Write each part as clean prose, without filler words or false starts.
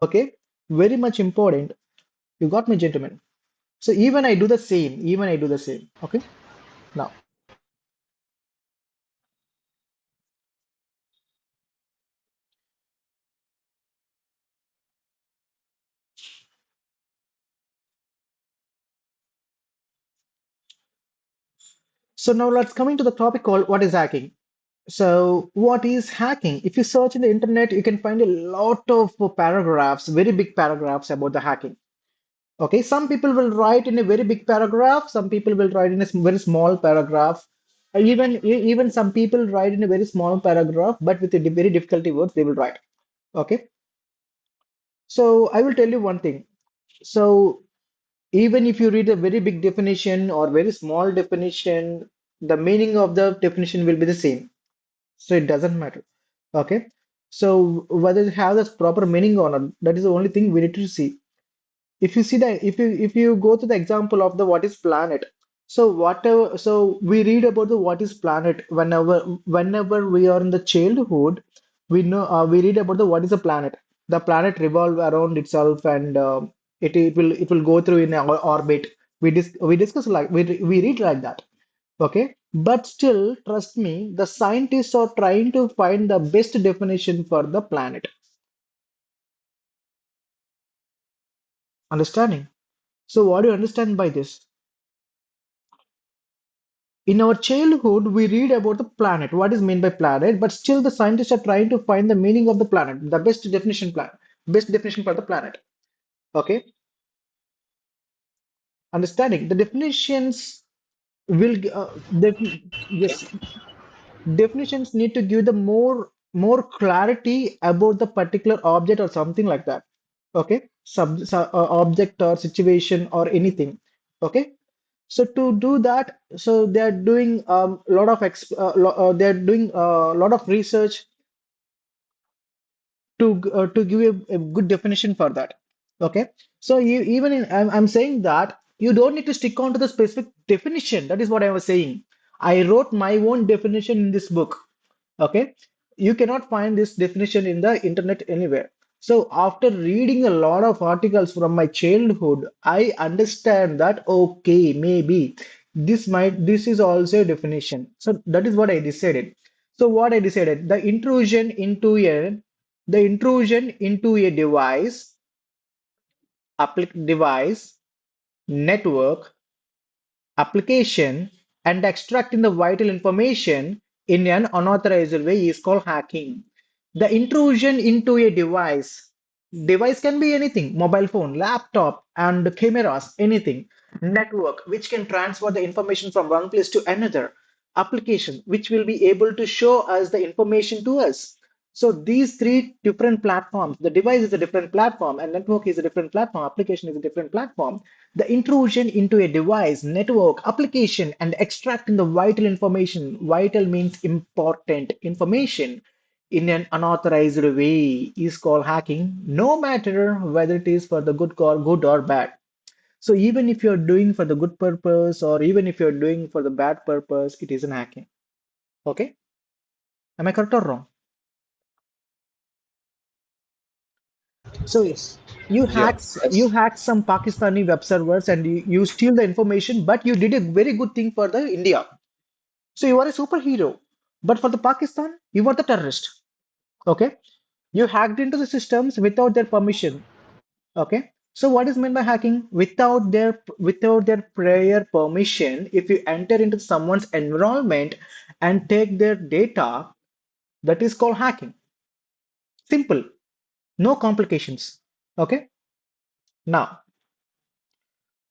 Okay, very much important. You got me, gentlemen. So even I do the same. Even I do the same. Okay, now. So now let's come into the topic called what is hacking. So what is hacking? If you search in the internet, you can find a lot of paragraphs, very big paragraphs about the hacking. Okay, some people will write in a very big paragraph, some people will write in a very small paragraph. Even some people write in a very small paragraph, but with a very difficulty words they will write. Okay, so I will tell you one thing. So even if you read a very big definition or very small definition, the meaning of the definition will be the same. So it doesn't matter. Okay, so whether it has a proper meaning or not, that is the only thing we need to see. If you see that, if you go to the example of the what is planet, so whatever, so we read about the what is planet whenever we are in the childhood, we read about the what is a planet. The planet revolve around itself, and it will go through in our orbit. We discuss like we read like that. Okay, but still trust me, the scientists are trying to find the best definition for the planet. Understanding? So what do you understand by this? In our childhood, we read about the planet, what is meant by planet, but still the scientists are trying to find the meaning of the planet, the best definition for the planet. Okay, understanding the definitions will yes, definitions need to give the more clarity about the particular object or something like that. Okay, object or situation or anything. Okay, so to do that, so they are doing lot of they are doing a lot of research to give a good definition for that. Okay, so even I'm saying that you don't need to stick on to the specific definition. That is what I was saying. I wrote my own definition in this book. Okay, you cannot find this definition in the internet anywhere. So after reading a lot of articles from my childhood, I understand that okay, maybe this is also a definition. So that is what I decided. So what I decided, the intrusion into a device, network, application, and extracting the vital information in an unauthorized way is called hacking. The intrusion into a device can be anything, mobile phone, laptop, and cameras, anything. Network, which can transfer the information from one place to another. Application, which will be able to show us the information to us. So these three different platforms, the device is a different platform, and network is a different platform, application is a different platform. The intrusion into a device, network, application, and extracting the vital information. Vital means important information in an unauthorized way is called hacking, no matter whether it is for the good or bad. So even if you're doing for the good purpose or even if you're doing for the bad purpose, it is an hacking. Okay? Am I correct or wrong? So Yes. Yeah. you Yes. hacked some Pakistani web servers and you steal the information, but you did a very good thing for the India. So you are a superhero. But for the Pakistan, you were the terrorist. Okay? You hacked into the systems without their permission. Okay? So what is meant by hacking? Without their prior permission, if you enter into someone's environment and take their data, that is called hacking. Simple, no complications. Okay? Now,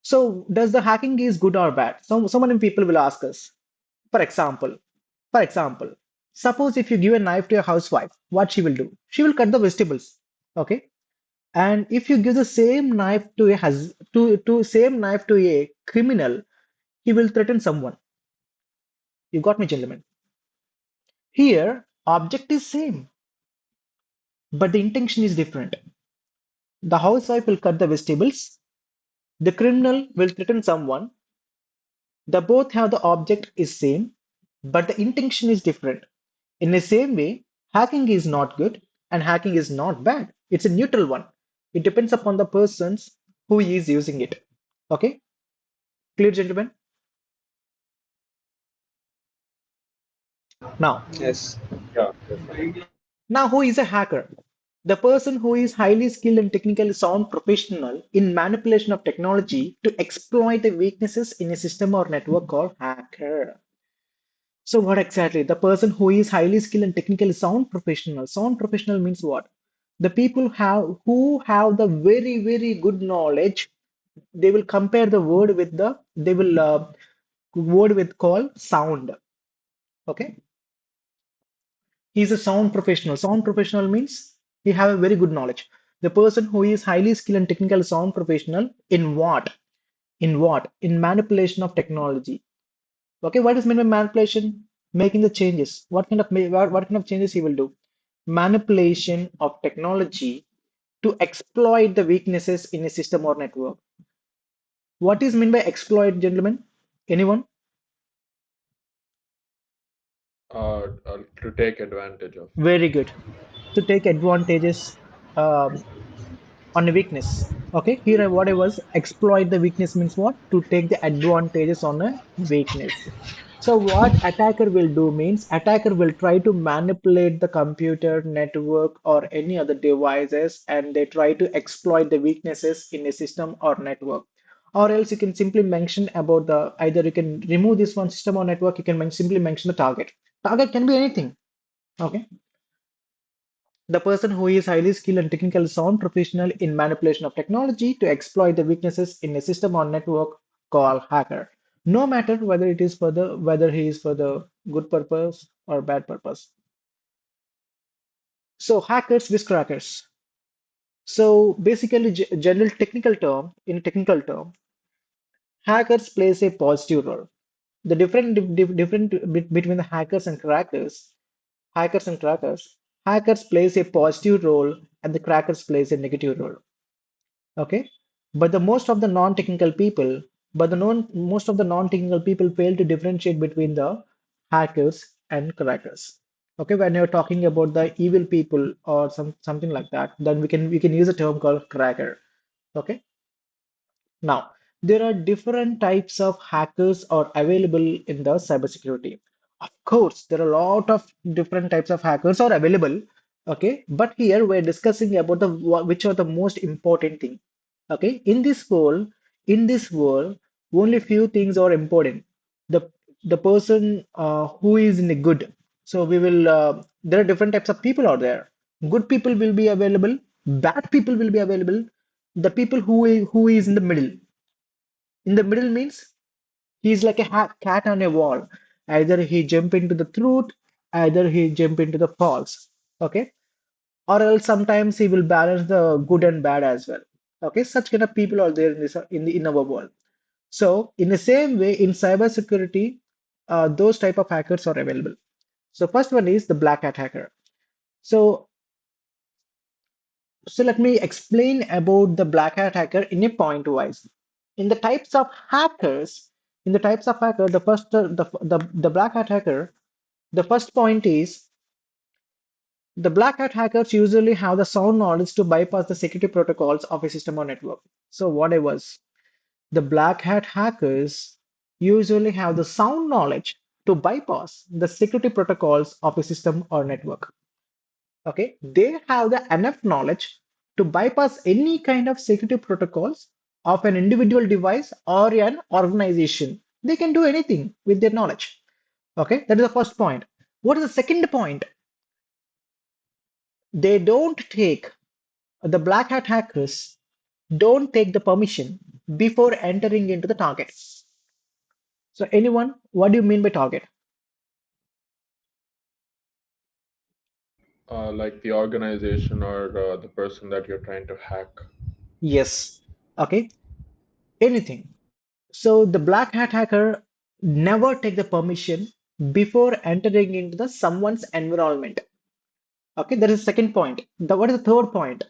so does the hacking is good or bad? So many people will ask us. For example, for example, suppose if you give a knife to a housewife, what she will do? She will cut the vegetables. Okay? And if you give the same knife to same knife to a criminal, he will threaten someone. You got me, gentlemen. Here, object is same, but the intention is different. The housewife will cut the vegetables. The criminal will threaten someone. The both have the object is same, but the intention is different. In the same way, hacking is not good and hacking is not bad. It's a neutral one. It depends upon the persons who is using it. Okay, clear, gentlemen? Now, Yes. Yeah, definitely. who is a hacker? The person who is highly skilled and technically sound professional in manipulation of technology to exploit the weaknesses in a system or network called hacker. So what exactly? The person who is highly skilled and technically sound professional. Sound professional means what? The people who have the very, very good knowledge. They will compare the word with they will word with call sound. Okay. He's a sound professional. Sound professional means he have a very good knowledge. The person who is highly skilled and technical sound professional in what? In what? In manipulation of technology. Okay, what is meant by manipulation? Making the changes. What kind of changes he will do? Manipulation of technology to exploit the weaknesses in a system or network. What is meant by exploit, gentlemen? Anyone? To take advantage of. Very good. To take advantages um, on a weakness. Okay, here what I was exploit the weakness means what? To take the advantages on a weakness. So what attacker will do means attacker will try to manipulate the computer network or any other devices and they try to exploit the weaknesses in a system or network. Or else you can simply mention about the either you can remove this one system or network, you can simply mention the target. Target can be anything. Okay. The person who is highly skilled and technical sound professional in manipulation of technology to exploit the weaknesses in a system or network called hacker. No matter whether it is for the whether he is for the good purpose or bad purpose. So hackers, whiz crackers. So basically, general technical term in technical term, hackers plays a positive role. The between the hackers and crackers, hackers plays a positive role and the crackers plays a negative role. Okay, but the most of the non-technical people, but the non most of the non-technical people fail to differentiate between the hackers and crackers. Okay, when you're talking about the evil people or something like that, then we can use a term called cracker. Okay. Now, there are different types of hackers are available in the cybersecurity. Of course, there are a lot of different types of hackers are available. Okay, but here we're discussing about the which are the most important thing. Okay, in this world, only few things are important. The the person who is in the good. So we will. There are different types of people out there. Good people will be available. Bad people will be available. The people who is in the middle. In the middle means he's like a cat on a wall. Either he jump into the truth, either he jump into the false. Okay, or else sometimes he will balance the good and bad as well. Okay, such kind of people are there in this in our world. So in the same way, in cybersecurity, those type of hackers are available. So first one is the black hat hacker. So So let me explain about the black hat hacker in a point wise. In the types of hackers, in the types of hacker, the first the black hat hacker, the first point is the black hat hackers usually have the sound knowledge to bypass the security protocols of a system or network. So what I was, the black hat hackers usually have the sound knowledge to bypass the security protocols of a system or network. Okay, they have the enough knowledge to bypass any kind of security protocols of an individual device or an organization. They can do anything with their knowledge. Okay, that is the first point. What is the second point? They don't take the black hat hackers don't take the permission before entering into the target. So anyone, what do you mean by target? Like the organization or the person that you're trying to hack. Yes. Okay, anything. So the black hat hacker never take the permission before entering into the someone's environment. Okay, that is the second point. What is the third point?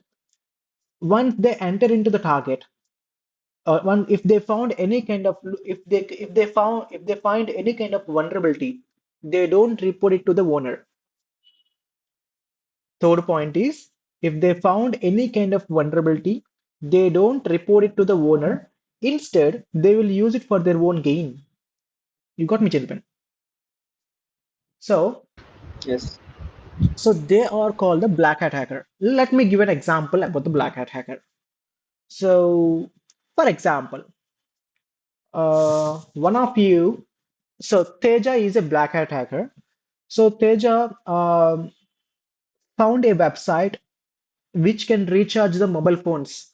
Once they enter into the target, if they found any kind of if they find any kind of vulnerability, they don't report it to the owner. Third point is If they found any kind of vulnerability, they don't report it to the owner. Instead, they will use it for their own gain. You got me, gentlemen? So, Yes. so they are called the black hat hacker. Let me give an example about the black hat hacker. So, for example, one of you, so Teja is a black hat hacker. So Teja found a website which can recharge the mobile phones.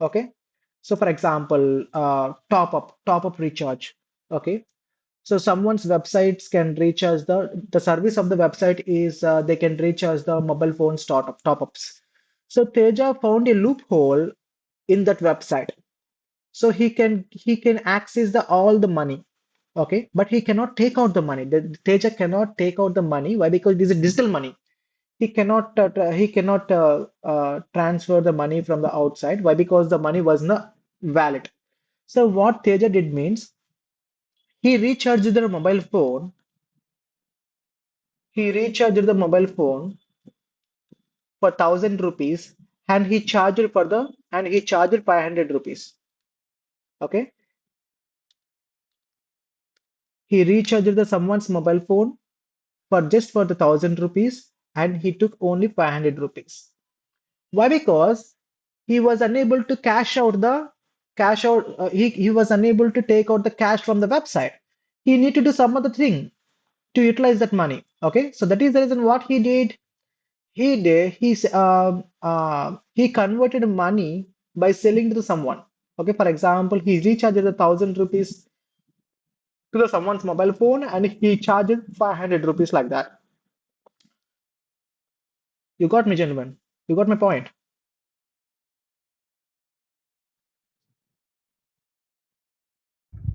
Okay. So for example, top up recharge. Okay. So someone's websites can recharge the service of the website is they can recharge the mobile phone top ups. So Teja found a loophole in that website. So he can access the all the money. Okay, but he cannot take out the money. The Teja cannot take out the money. Why? Because this is digital money. He cannot transfer the money from the outside. Why? Because the money was not valid. So what Teja did means he recharged the mobile phone. He recharged the mobile phone for 1,000 rupees, and he charged 500 rupees. Okay, he recharged the someone's mobile phone for the 1,000 rupees, and he took only 500 rupees. Why? Because he was unable to cash out. He was unable to take out the cash from the website. He need to do some other thing to utilize that money. Okay, so that is the reason what he did. He converted money by selling to someone. Okay, for example, he recharged the 1,000 rupees to the someone's mobile phone, and he charged 500 rupees like that. You got me, gentlemen. You got my point.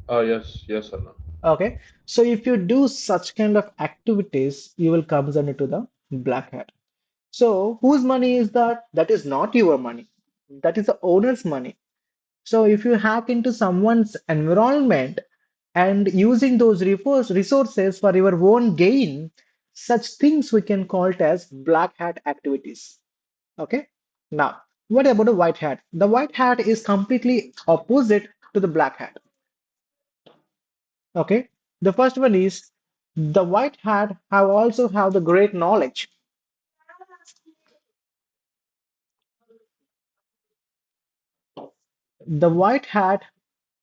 Yes, yes, Anna. Okay, so if you do such kind of activities, you will come into the black hat. So whose money is that? That is not your money. That is the owner's money. So if you hack into someone's environment and using those resources for your own gain, such things we can call it as black hat activities. Okay. Now, what about the white hat? The white hat is completely opposite to the black hat. Okay. The first one is the white hat have also have the great knowledge. The white hat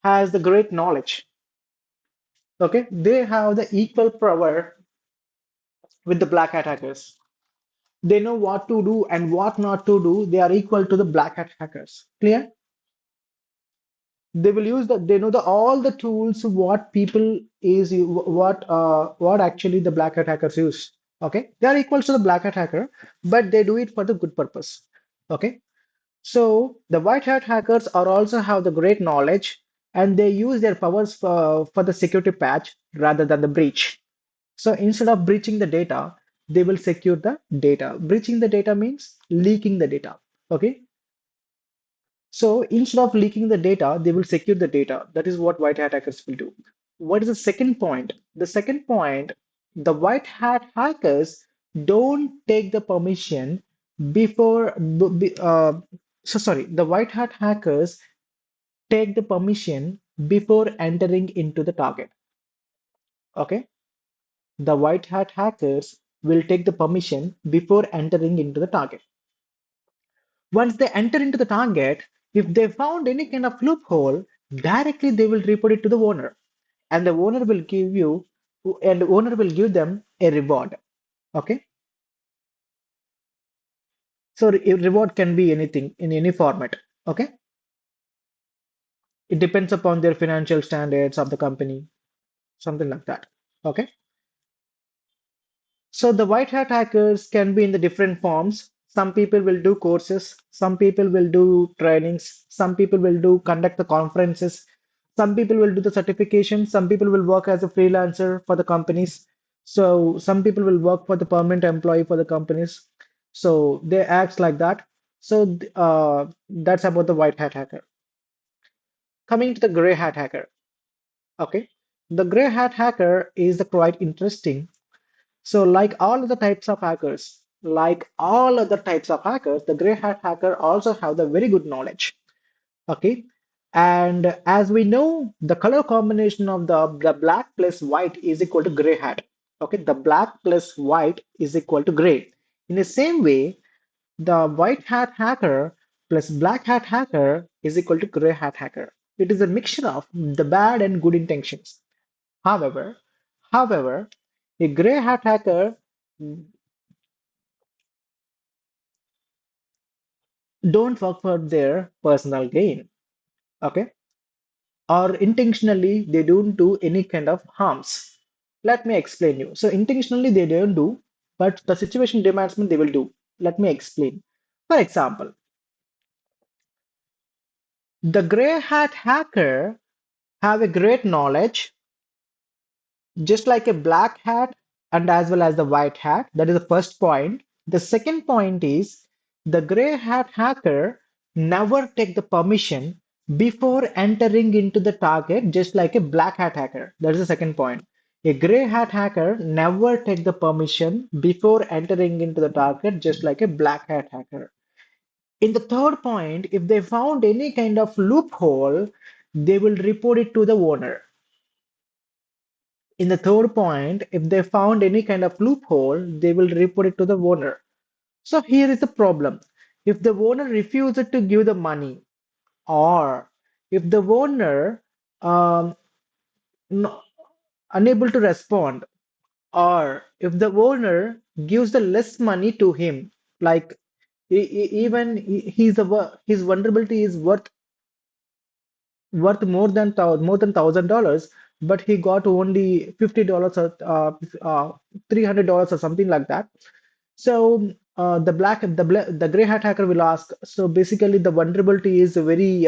has the great knowledge. Okay. They have the equal power with the black hat hackers. They know what to do and what not to do. They are equal to the black hat hackers. Clear? They will use they know the all the tools what people is what actually the black hat hackers use. Okay, they are equal to the black hat hacker, but they do it for the good purpose. Okay, so the white hat hackers are also have the great knowledge, and they use their powers for the security patch rather than the breach. So instead of breaching the data, they will secure the data. Breaching the data means leaking the data. Okay, so instead of leaking the data, they will secure the data. That is what white hat hackers will do. What is the second point? The second point, the white hat hackers don't take the permission before. The white hat hackers take the permission before entering into the target. Okay, the white hat hackers will take the permission before entering into the target. Once they enter into the target, if they found any kind of loophole, directly they will report it to the owner, and the owner will give them a reward. Okay, so a reward can be anything in any format. Okay, it depends upon their financial standards of the company, something like that. Okay. So the white hat hackers can be in the different forms. Some people will do courses, some people will do trainings, some people will do conduct the conferences, some people will do the certification, some people will work as a freelancer for the companies. So some people will work for the permanent employee for the companies. So they act like that. So that's about the white hat hacker. Coming to the gray hat hacker. Okay. The gray hat hacker is the quite interesting. So, like all other types of hackers, like all other types of hackers, the gray hat hacker also have the very good knowledge. Okay. And as we know, the color combination of the black plus white is equal to gray hat. Okay. The black plus white is equal to gray. In the same way, the white hat hacker plus black hat hacker is equal to gray hat hacker. It is a mixture of the bad and good intentions. However, however, a gray hat hacker don't work for their personal gain. Okay. Or intentionally they don't do any kind of harms. Let me explain you. So intentionally they don't do, but the situation demands me they will do. Let me explain. For example, the gray hat hacker have a great knowledge just like a black hat and as well as the white hat. That is the first point. The second point is the gray hat hacker never take the permission before entering into the target, just like a black hat hacker. That is the second point. A gray hat hacker never take the permission before entering into the target, just like a black hat hacker. In the third point, if they found any kind of loophole, they will report it to the owner. In the third point, if they found any kind of loophole, they will report it to the owner. So here is the problem. If the owner refuses to give the money, or if the owner um, no, unable to respond, or if the owner gives the less money to him, like even his vulnerability is worth more than $1,000, but he got only $50 or $300 or something like that. So the gray hat hacker will ask. So basically, the vulnerability is very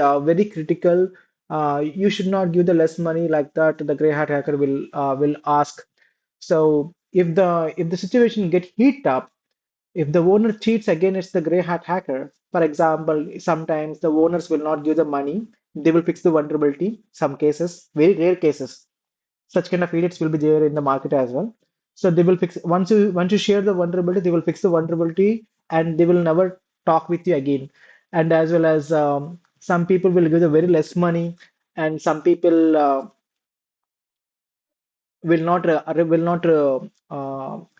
critical. You should not give the less money like that. The gray hat hacker will ask. So if the situation get heat up, if the owner cheats against the gray hat hacker, for example, sometimes the owners will not give the money, they will fix the vulnerability. Some cases, very rare cases, such kind of idiots will be there in the market as well. So they will fix once you share the vulnerability, they will fix the vulnerability and they will never talk with you again. And as well as some people will give the very less money, and some people will not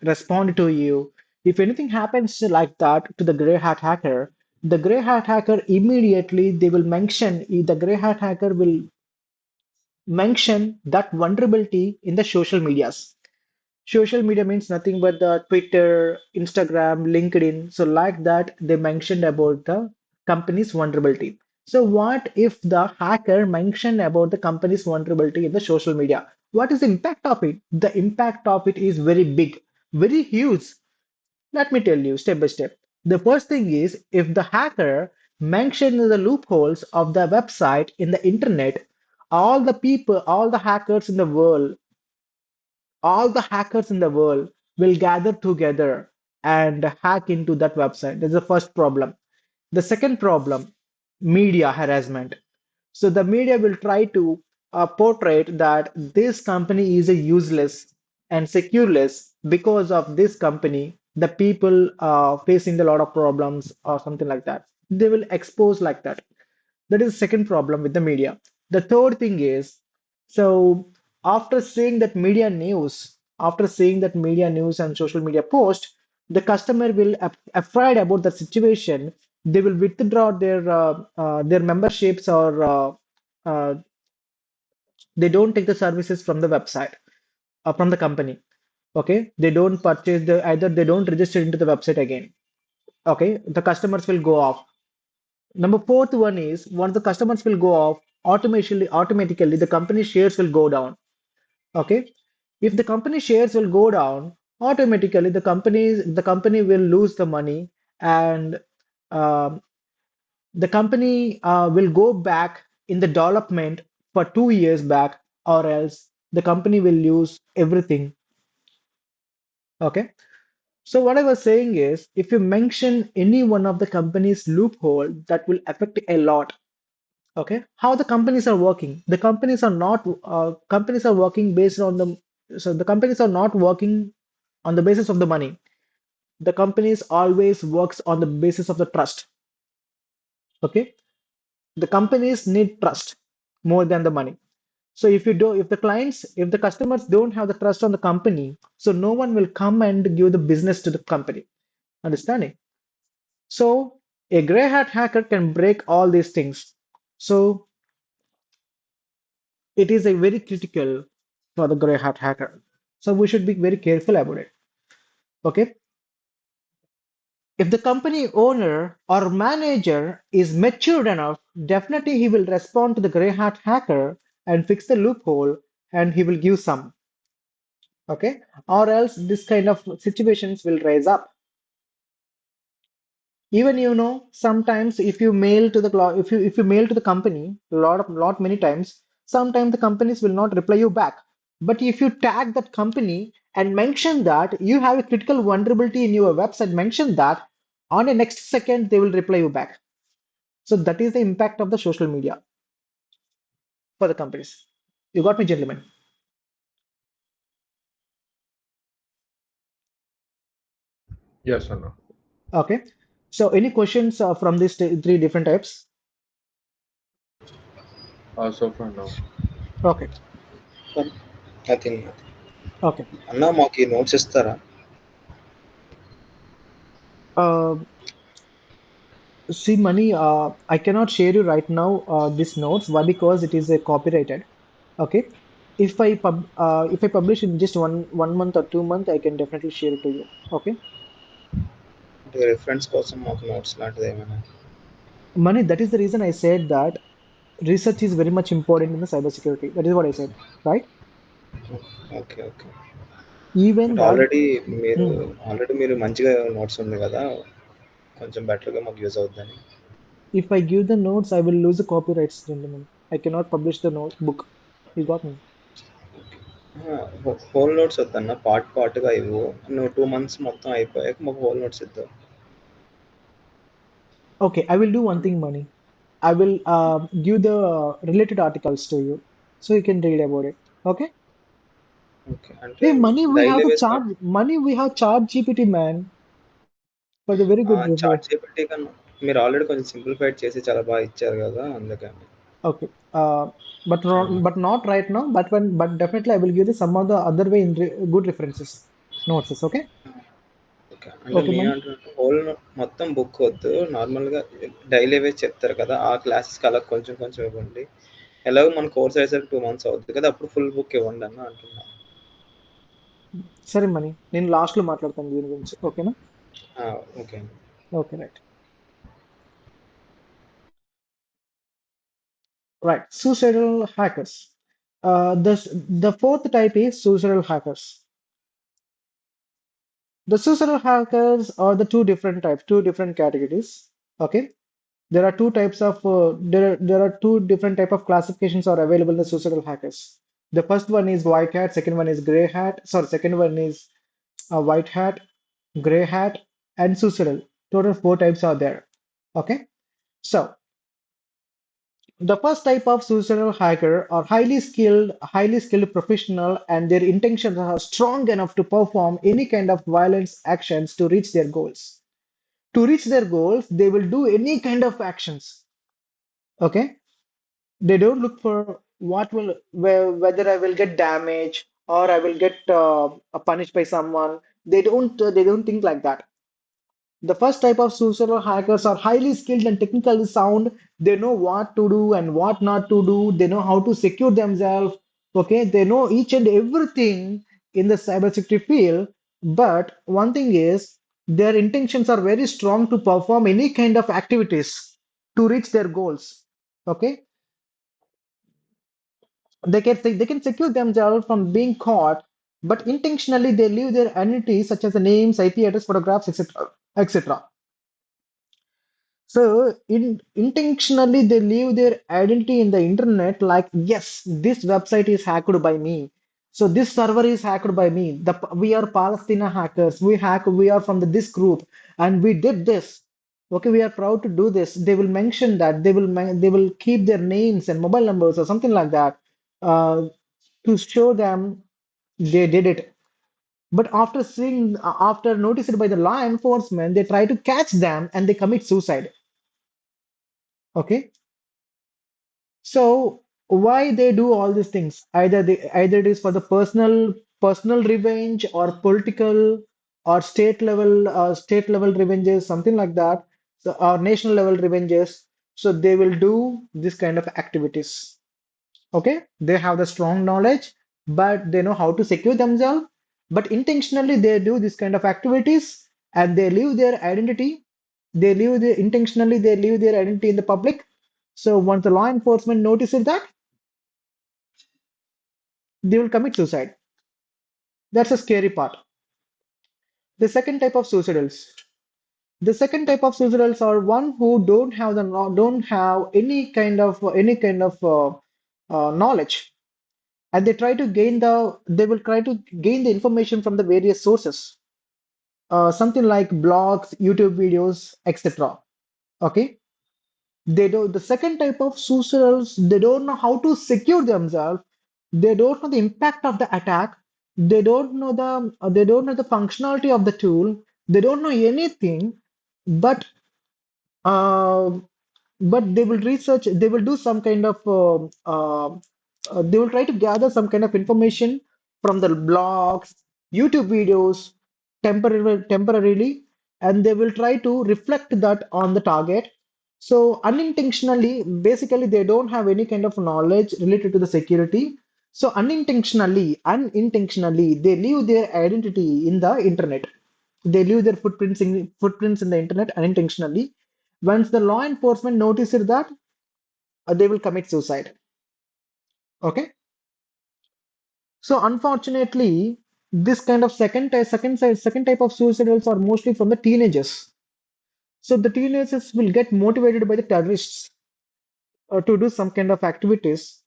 respond to you. If anything happens like that to the gray hat hacker, the gray hat hacker immediately they will mention the gray hat hacker will mention that vulnerability in the social medias. Social media means nothing but the Twitter, Instagram, LinkedIn. So like that, they mentioned about the company's vulnerability. So what if the hacker mentioned about the company's vulnerability in the social media? What is the impact of it? The impact of it is very big, very huge. Let me tell you step by step. The first thing is if the hacker mentioned the loopholes of the website in the internet, all the people, all the hackers in the world all the hackers in the world will gather together and hack into that website. That's the first problem. The second problem, media harassment. So the media will try to portray that this company is a useless and secureless because of this company. The people are facing a lot of problems or something like that. They will expose like that. That is the second problem with the media. The third thing is, so after seeing that media news and social media post, the customer will afraid about the situation. They will withdraw their memberships or uh, they don't take the services from the website from the company. Okay, they don't purchase the either they don't register into the website again. Okay, the customers will go off. Number fourth one is once the customers will go off, automatically the company shares will go down. Okay. If the company shares will go down, automatically the company will lose the money and um, the company will go back in the development for 2 years back, or else the company will lose everything. Okay. So what I was saying is, if you mention any one of the company's loophole, that will affect a lot. Okay, how the companies are working? The companies are not companies are working based on the so the companies are not working on the basis of the money. The companies always works on the basis of the trust. Okay, the companies need trust more than the money. So if the customers don't have the trust on the company, so no one will come and give the business to the company. Understanding? So a gray hat hacker can break all these things. So it is a very critical for the gray hat hacker. So we should be very careful about it. Okay. If the company owner or manager is matured enough, definitely he will respond to the gray hat hacker and fix the loophole and he will give some. Okay. Or else this kind of situations will rise up. Even sometimes if you mail to the if you mail to the company lot many times, sometimes the companies will not reply you back. But if you tag that company and mention that you have a critical vulnerability in your website, mention that on the next second they will reply you back. So that is the impact of the social media for the companies. You got me, gentlemen. Yes or no? Okay. So any questions from these three different types? So far, no. Okay. Nothing. Okay. అన్న మాకు ఈ notes ఇస్తారా? Uh, See, Mani, I cannot share you right now these notes. Why? Because it is copyrighted. Okay. If I publish in just one month or 2 month, I can definitely share it to you. Okay. అంటే reference కోసం మాకు notes లాంటిది ఏమైనా? Mani, that is the reason I said that research is very much important in the cybersecurity. That is what I said, right? Okay, okay. Even but that, మీరు hmm, already మీరు మంచిగా notes ఉంది కదా, కొంచెం బెటర్గా మాకు యూజ్ అవుతుందని. if I give the notes, I will lose the copyrights, gentlemen. I cannot publish the note book. You got me? Whole notes వద్దన్న, పార్ట్గా ఇవ్వు. నువ్వు 2 months మొత్తం అయిపోయాక మాకు హోల్ నోట్స్ ఇద్దాం. Okay, I will do one thing, Mani. I will give the related articles to you so you can read about it. Okay? Okay, అంటే Hey, money we have daily the ways charge money we have charge GPT man for the very good chart report. GPT కన్నా మీరు already కొంచెం simplified చేసి చాలా బాగా ఇచ్చారు కదా, అందుకని. Okay. But not right now. But definitely I will give you some of the other way in good references notes. Okay? Okay. అంటే Okay, money. నేనంటున్నట్టు మొత్తం బుక్ వద్దు. నార్మల్‌గా డైలీ వేస్ చెప్తారు కదా, ఆ క్లాసెస్‌కి అలా కొంచెం కొంచెం ఇవ్వండి. ఎలాగో మన కోర్స్ అయ్యేసరికి 2 months అవుద్ది కదా, అప్పుడు ఫుల్ బుక్ ఇవ్వండి అన్న అంటున్నా. Sorry, money. నేను లాస్ట్ లో మాట్లాడతాను దీని గురించి. ఓకేనా? ఆ! ఓకే అండి. Okay, right. Right. Suicidal hackers. The fourth type is suicidal hackers. The suicidal hackers are the two different types, two different categories. Okay. There are two types of there are two different type of classifications are available in the suicidal hackers. The first one is white hat, second one is gray hat. Sorry, second one is white hat, gray hat, and suicidal. Total four types are there. Okay. So the first type of suicidal hacker are highly skilled professional, and their intentions are strong enough to perform any kind of violence actions to reach their goals. To reach their goals, they will do any kind of actions. Okay, they don't look for whether I will get damaged or I will get punished by someone. They don't think like that. The first type of suicidal hackers are highly skilled and technically sound. They know what to do and what not to do. They know how to secure themselves. Okay, they know each and everything in the cybersecurity field. But one thing is, their intentions are very strong to perform any kind of activities to reach their goals. Okay, they can secure themselves from being caught, but intentionally they leave their identities such as the names, IP address, photographs, etc., etc. So intentionally they leave their identity in the internet like, yes, this website is hacked by me. So this server is hacked by me. We are Palestina hackers. We are from this group and we did this. Okay, we are proud to do this. They will mention that they will keep their names and mobile numbers or something like that uh, to show them they did it. But after seeing, after noticed by the law enforcement, they try to catch them and they commit suicide. Okay, so why they do all these things? Either it is for the personal revenge or political or state level revenges, something like that, so, or national level revenges. So they will do this kind of activities. Okay, they have the strong knowledge, but they know how to secure themselves. But intentionally, they do this kind of activities and they leave their identity. They leave their identity in the public. So once the law enforcement notices that, they will commit suicide. That's a scary part. The second type of suicidals. The second type of suicidals are one who don't have any kind of knowledge, and they will try to gain the information from the various sources, something like blogs, YouTube videos, etc. Okay, the second type of suicidals, they don't know how to secure themselves. They don't know the impact of the attack. They don't know the functionality of the tool. They don't know anything, but uh, they will research, they will do some kind of they will try to gather some kind of information from the blogs, YouTube videos temporarily, and they will try to reflect that on the target. So unintentionally, basically, they don't have any kind of knowledge related to the security. So unintentionally, they leave their identity in the internet. They leave their footprints in the internet unintentionally. Once the law enforcement notices that, they will commit suicide. Okay. So unfortunately, this kind of second type of suicidals are mostly from the teenagers. So the teenagers will get motivated by the terrorists to do some kind of activities,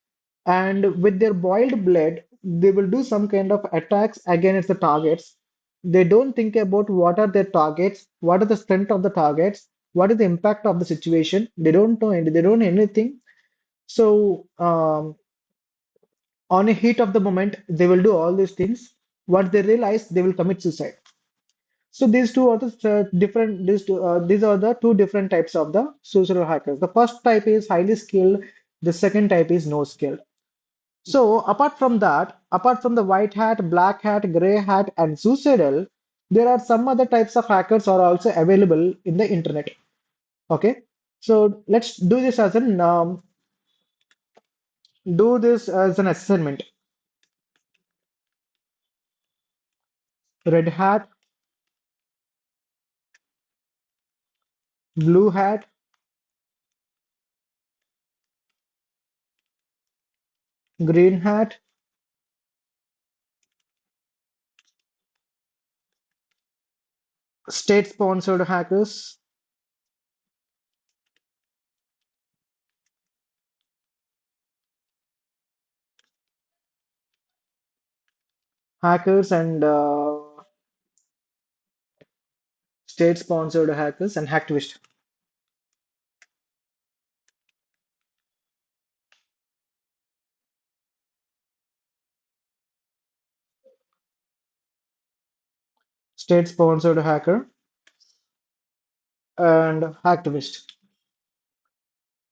and with their boiled blood, they will do some kind of attacks against the targets. They don't think about what are their targets, what are the strength of the targets, what is the impact of the situation. They don't know anything. So on a heat of the moment, they will do all these things. Once they realize, they will commit suicide. So these two are the different. These are the two different types of the suicidal hackers. The first type is highly skilled. The second type is no skill. So apart from the white hat, black hat, gray hat, and suicidal, there are some other types of hackers are also available in the internet. Okay, so let's do this as an assignment. Red hat, blue hat, green hat, state-sponsored hackers and state-sponsored hackers and hacktivists. State-sponsored hacker and hacktivist.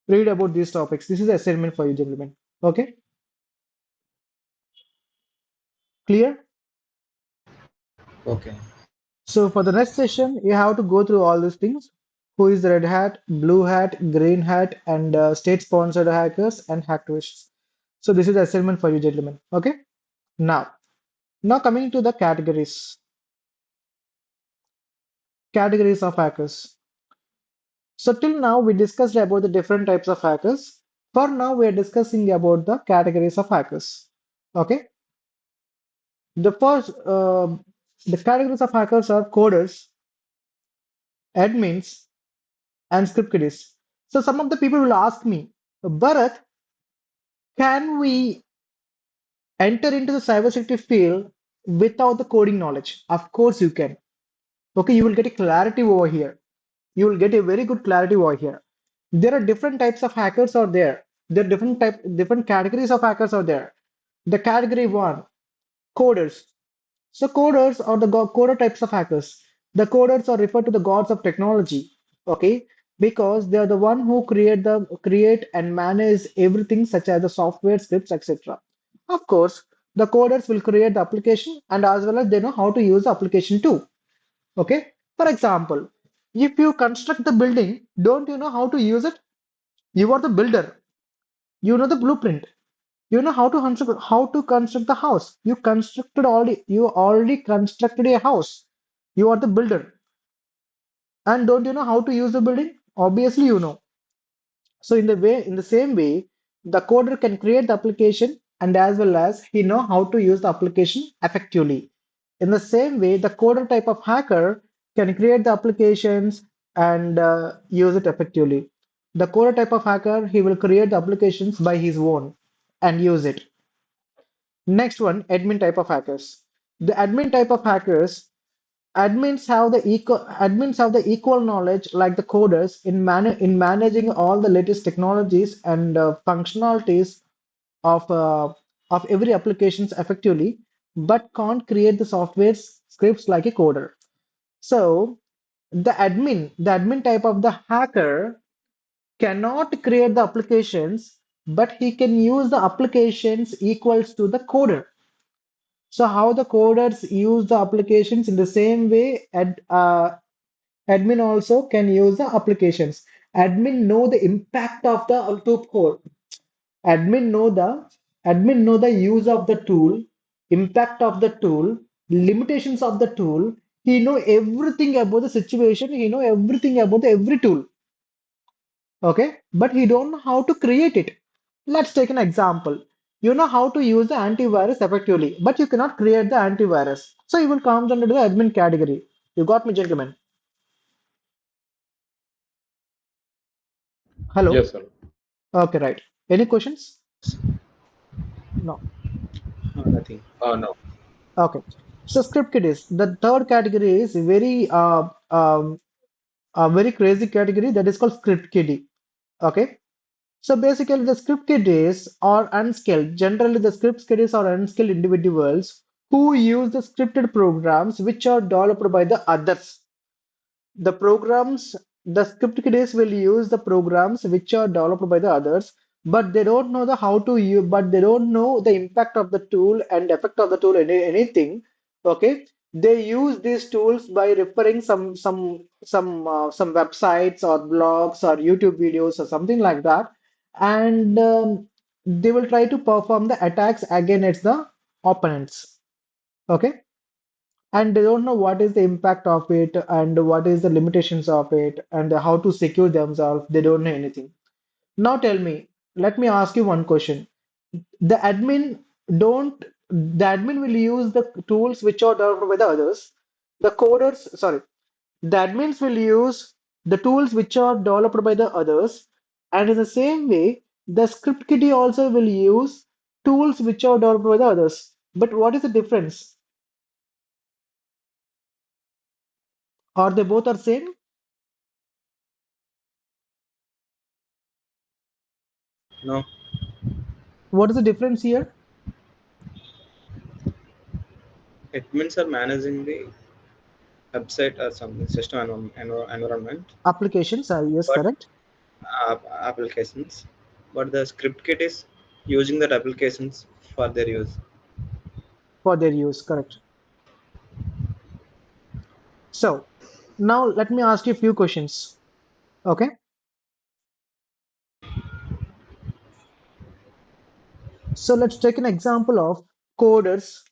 Read about these topics. This is assignment for you, gentlemen. Okay, clear? Okay. So for the next session, you have to go through all these things. Who is the red hat, blue hat, green hat, and state-sponsored hackers and hacktivists. So this is assignment for you, gentlemen. Okay. Now, coming to the categories of hackers. So till now we discussed about the different types of hackers. For now, we are discussing about the categories of hackers. Okay. The first, the categories of hackers are coders, admins, and script kiddies. So some of the people will ask me, Bharat, can we enter into the cybersecurity field without the coding knowledge? Of course you can. Okay, you will get a clarity over here. You will get a very good clarity over here. There are different types of hackers out there. There are different categories of hackers out there. The category one, coders. So coders are the coder types of hackers. The coders are referred to the gods of technology, okay? Because they are the one who create and manage everything such as the software, scripts, etc. Of course, the coders will create the application and as well as they know how to use the application too. Okay? For example, if you construct the building, don't you know how to use it? You are the builder. You know the blueprint. You know how to construct the house. You already constructed a house. You are the builder. And don't you know how to use the building? Obviously you know. So in the same way, the coder can create the application and as well as he know how to use the application effectively. In the same way, the coder type of hacker can create the applications and use it effectively. The coder type of hacker, he will create the applications by his own and use it. Next one, admin type of hackers. The admin type of hackers, admins have the equal knowledge like the coders in managing all the latest technologies and functionalities of uh, of every applications effectively, but can't create the software scripts like a coder. So the admin type of the hacker cannot create the applications, but he can use the applications equals to the coder. So how the coders use the applications in the same way, admin also can use the applications. Admin know the impact of the loop code. Admin know the admin know the use of the tool, impact of the tool, limitations of the tool. He know everything about the situation. He know everything about every tool. Okay, but he don't know how to create it. Let's take an example. You know how to use the antivirus effectively, but you cannot create the antivirus. So you will come under the admin category. You got me, gentlemen. Hello. Yes, sir. Okay, right. Any questions? No. Nothing. No. Okay. So script kiddies. The third category is a very crazy category that is called script kiddie. Okay. So basically, the script kiddies are unskilled. Generally, the script kiddies are unskilled individuals who use the scripted programs which are developed by the others. The programs, the script kiddies will use the programs which are developed by the others, but they don't know the how to use, but they don't know the impact of the tool and effect of the tool, anything. Okay, they use these tools by referring some websites or blogs or YouTube videos or something like that, and they will try to perform the attacks against the opponents. Okay, and they don't know what is the impact of it and what is the limitations of it and how to secure themselves. They don't know anything. Now tell me, let me ask you one question. The admin don't the admin will use the tools which are developed by the others. The coders, sorry, the admins will use the tools which are developed by the others, and in the same way, the script kiddie also will use tools which are developed by the others. But what is the difference? Are they both are same? No. What is the difference here? Admins are managing the website or some system environment, Applications, yes, but correct. applications. But the script kit is using that applications for their use. For their use, correct. So now let me ask you a few questions. Okay. So let's take an example of coders,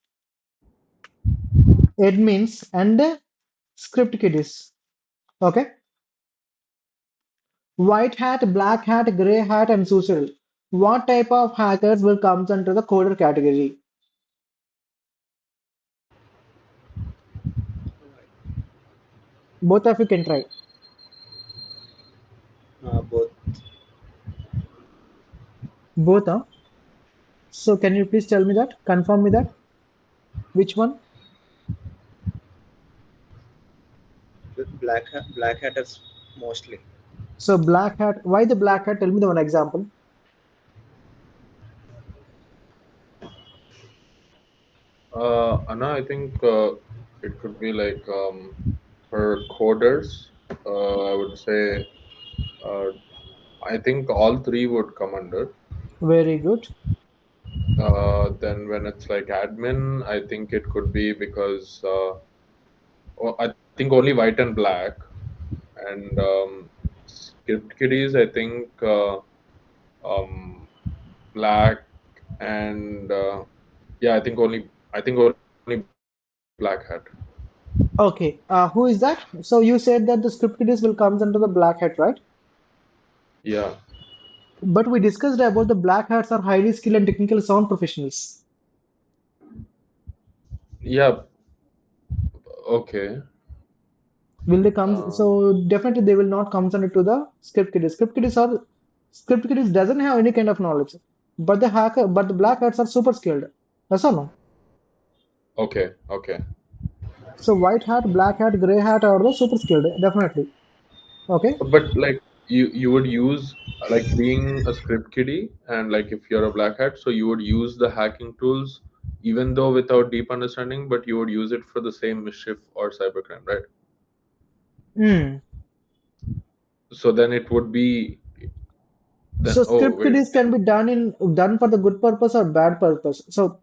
admins, and script kiddies. Okay. White hat, black hat, gray hat, and social. What type of hackers will come under the coder category? Both of you can try. Both. Both are. So can you please tell me that? Confirm me that? Which one? Black hatters mostly. So black hat. Why the black hat? Tell me the one example. Anna, I think it could be like for coders. I would say uh, I think all three would come under. Very good. Then when it's like admin, I think it could be because I think only white and black, and script kiddies, I think um, black and yeah, I think only black hat. Okay, who is that? So you said that the script kiddies will comes under the black hat, right? Yeah, But we discussed about the black hats are highly skilled and technical sound professionals. yeah, okay. Will they come? Um, So definitely they will not come under to the script kiddies. Script kiddies doesn't have any kind of knowledge, but the black hats are super skilled. Yes or no? okay, okay. So white hat, black hat, gray hat are the super skilled, definitely. Okay. But like you would use like being a script kiddie, and like if you're a black hat, so you would use the hacking tools even though without deep understanding, but you would use it for the same mischief or cybercrime, right? Hmm. So then it would be then So oh script wait, kiddies can be done for the good purpose or bad purpose. So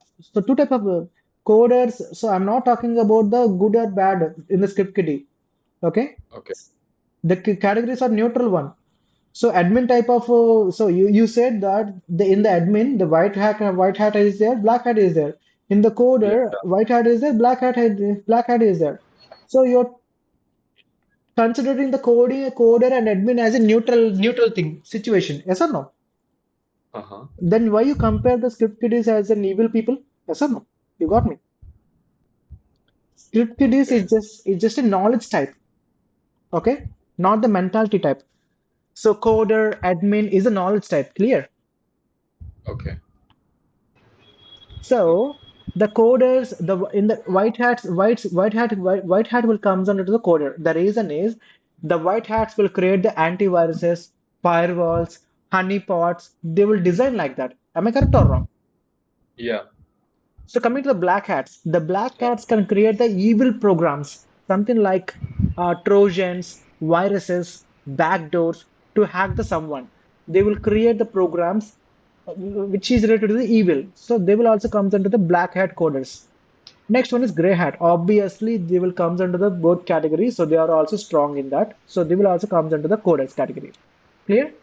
two type of coders. So I'm not talking about the good or bad in the script kiddie. Okay. okay, The categories are neutral one. So admin type of so you said that in the admin the white hat is there, black hat is there. In the yeah, coder, white hat is there, black hat is there. So you're considering the coder and admin as a neutral thing situation. Yes or no? uh-huh, Then why you compare the script kiddies as an evil people? Yes or no? You got me. Script kiddies okay, is just a knowledge type, okay? Not the mentality type. So coder, admin is a knowledge type. Clear? okay, So the coders, the in the white hats, white hat will comes under the coder. The reason is the white hats will create the antiviruses, firewalls, honeypots. They will design like that. Am I correct or wrong? yeah, So coming to the black hats can create the evil programs, something like Trojans, viruses, backdoors to hack the someone. They will create the programs which is related to the evil. So they will also comes under the black hat coders. Next one is gray hat. Obviously, they will comes under the both categories, so they are also strong in that. So they will also comes under the coders category. Clear?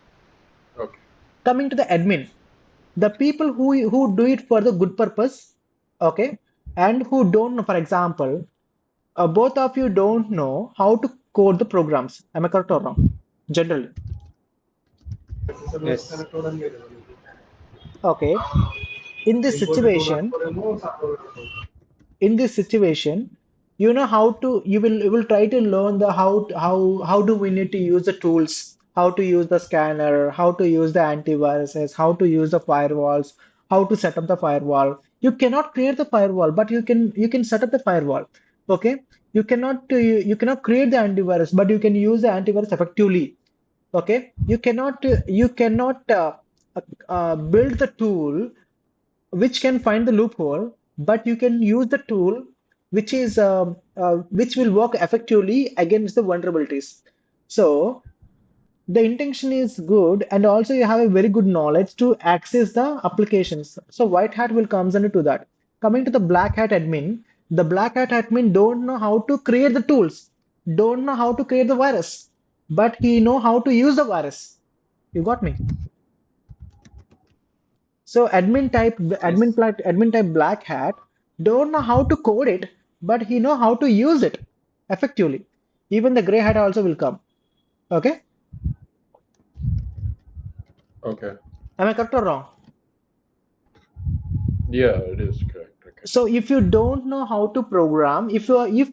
okay, Coming to the admin, the people who do it for the good purpose, okay, and who don't know, for example, both of you don't know how to code the programs. Am I correct or wrong? Generally, yes. okay. In this situation, in this situation, you know how to you will try to learn the how do we need to use the tools, how to use the scanner, how to use the antiviruses, how to use the firewalls, how to set up the firewall. You cannot create the firewall, but you can set up the firewall. Okay, you cannot create the antivirus, but you can use the antivirus effectively. Okay, you cannot build the tool which can find the loophole, but you can use the tool which will work effectively against the vulnerabilities. So the intention is good, and also you have a very good knowledge to access the applications. So white hat will comes into that. Coming to the black hat admin don't know how to create the tools, don't know how to create the virus, but he know how to use the virus. You got me? So Yes. admin type black hat don't know how to code it, but he know how to use it effectively. Even the gray hat also will come. Okay, okay. am I correct or wrong? Yeah, it is correct. Okay. So if you don't know how to program, if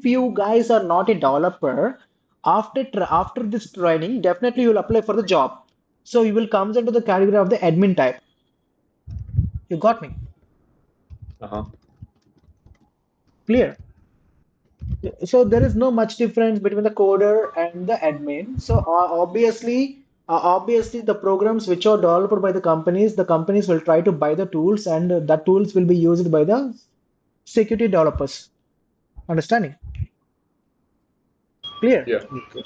you guys are not a developer, after this training, definitely you will apply for the job. So you will comes into the category of the admin type. You got me? Uh-huh. Clear? So there is no much difference between the coder and the admin. So obviously the programs which are developed by the companies will try to buy the tools, and the tools will be used by the security developers. Understanding? Clear? Yeah. Okay.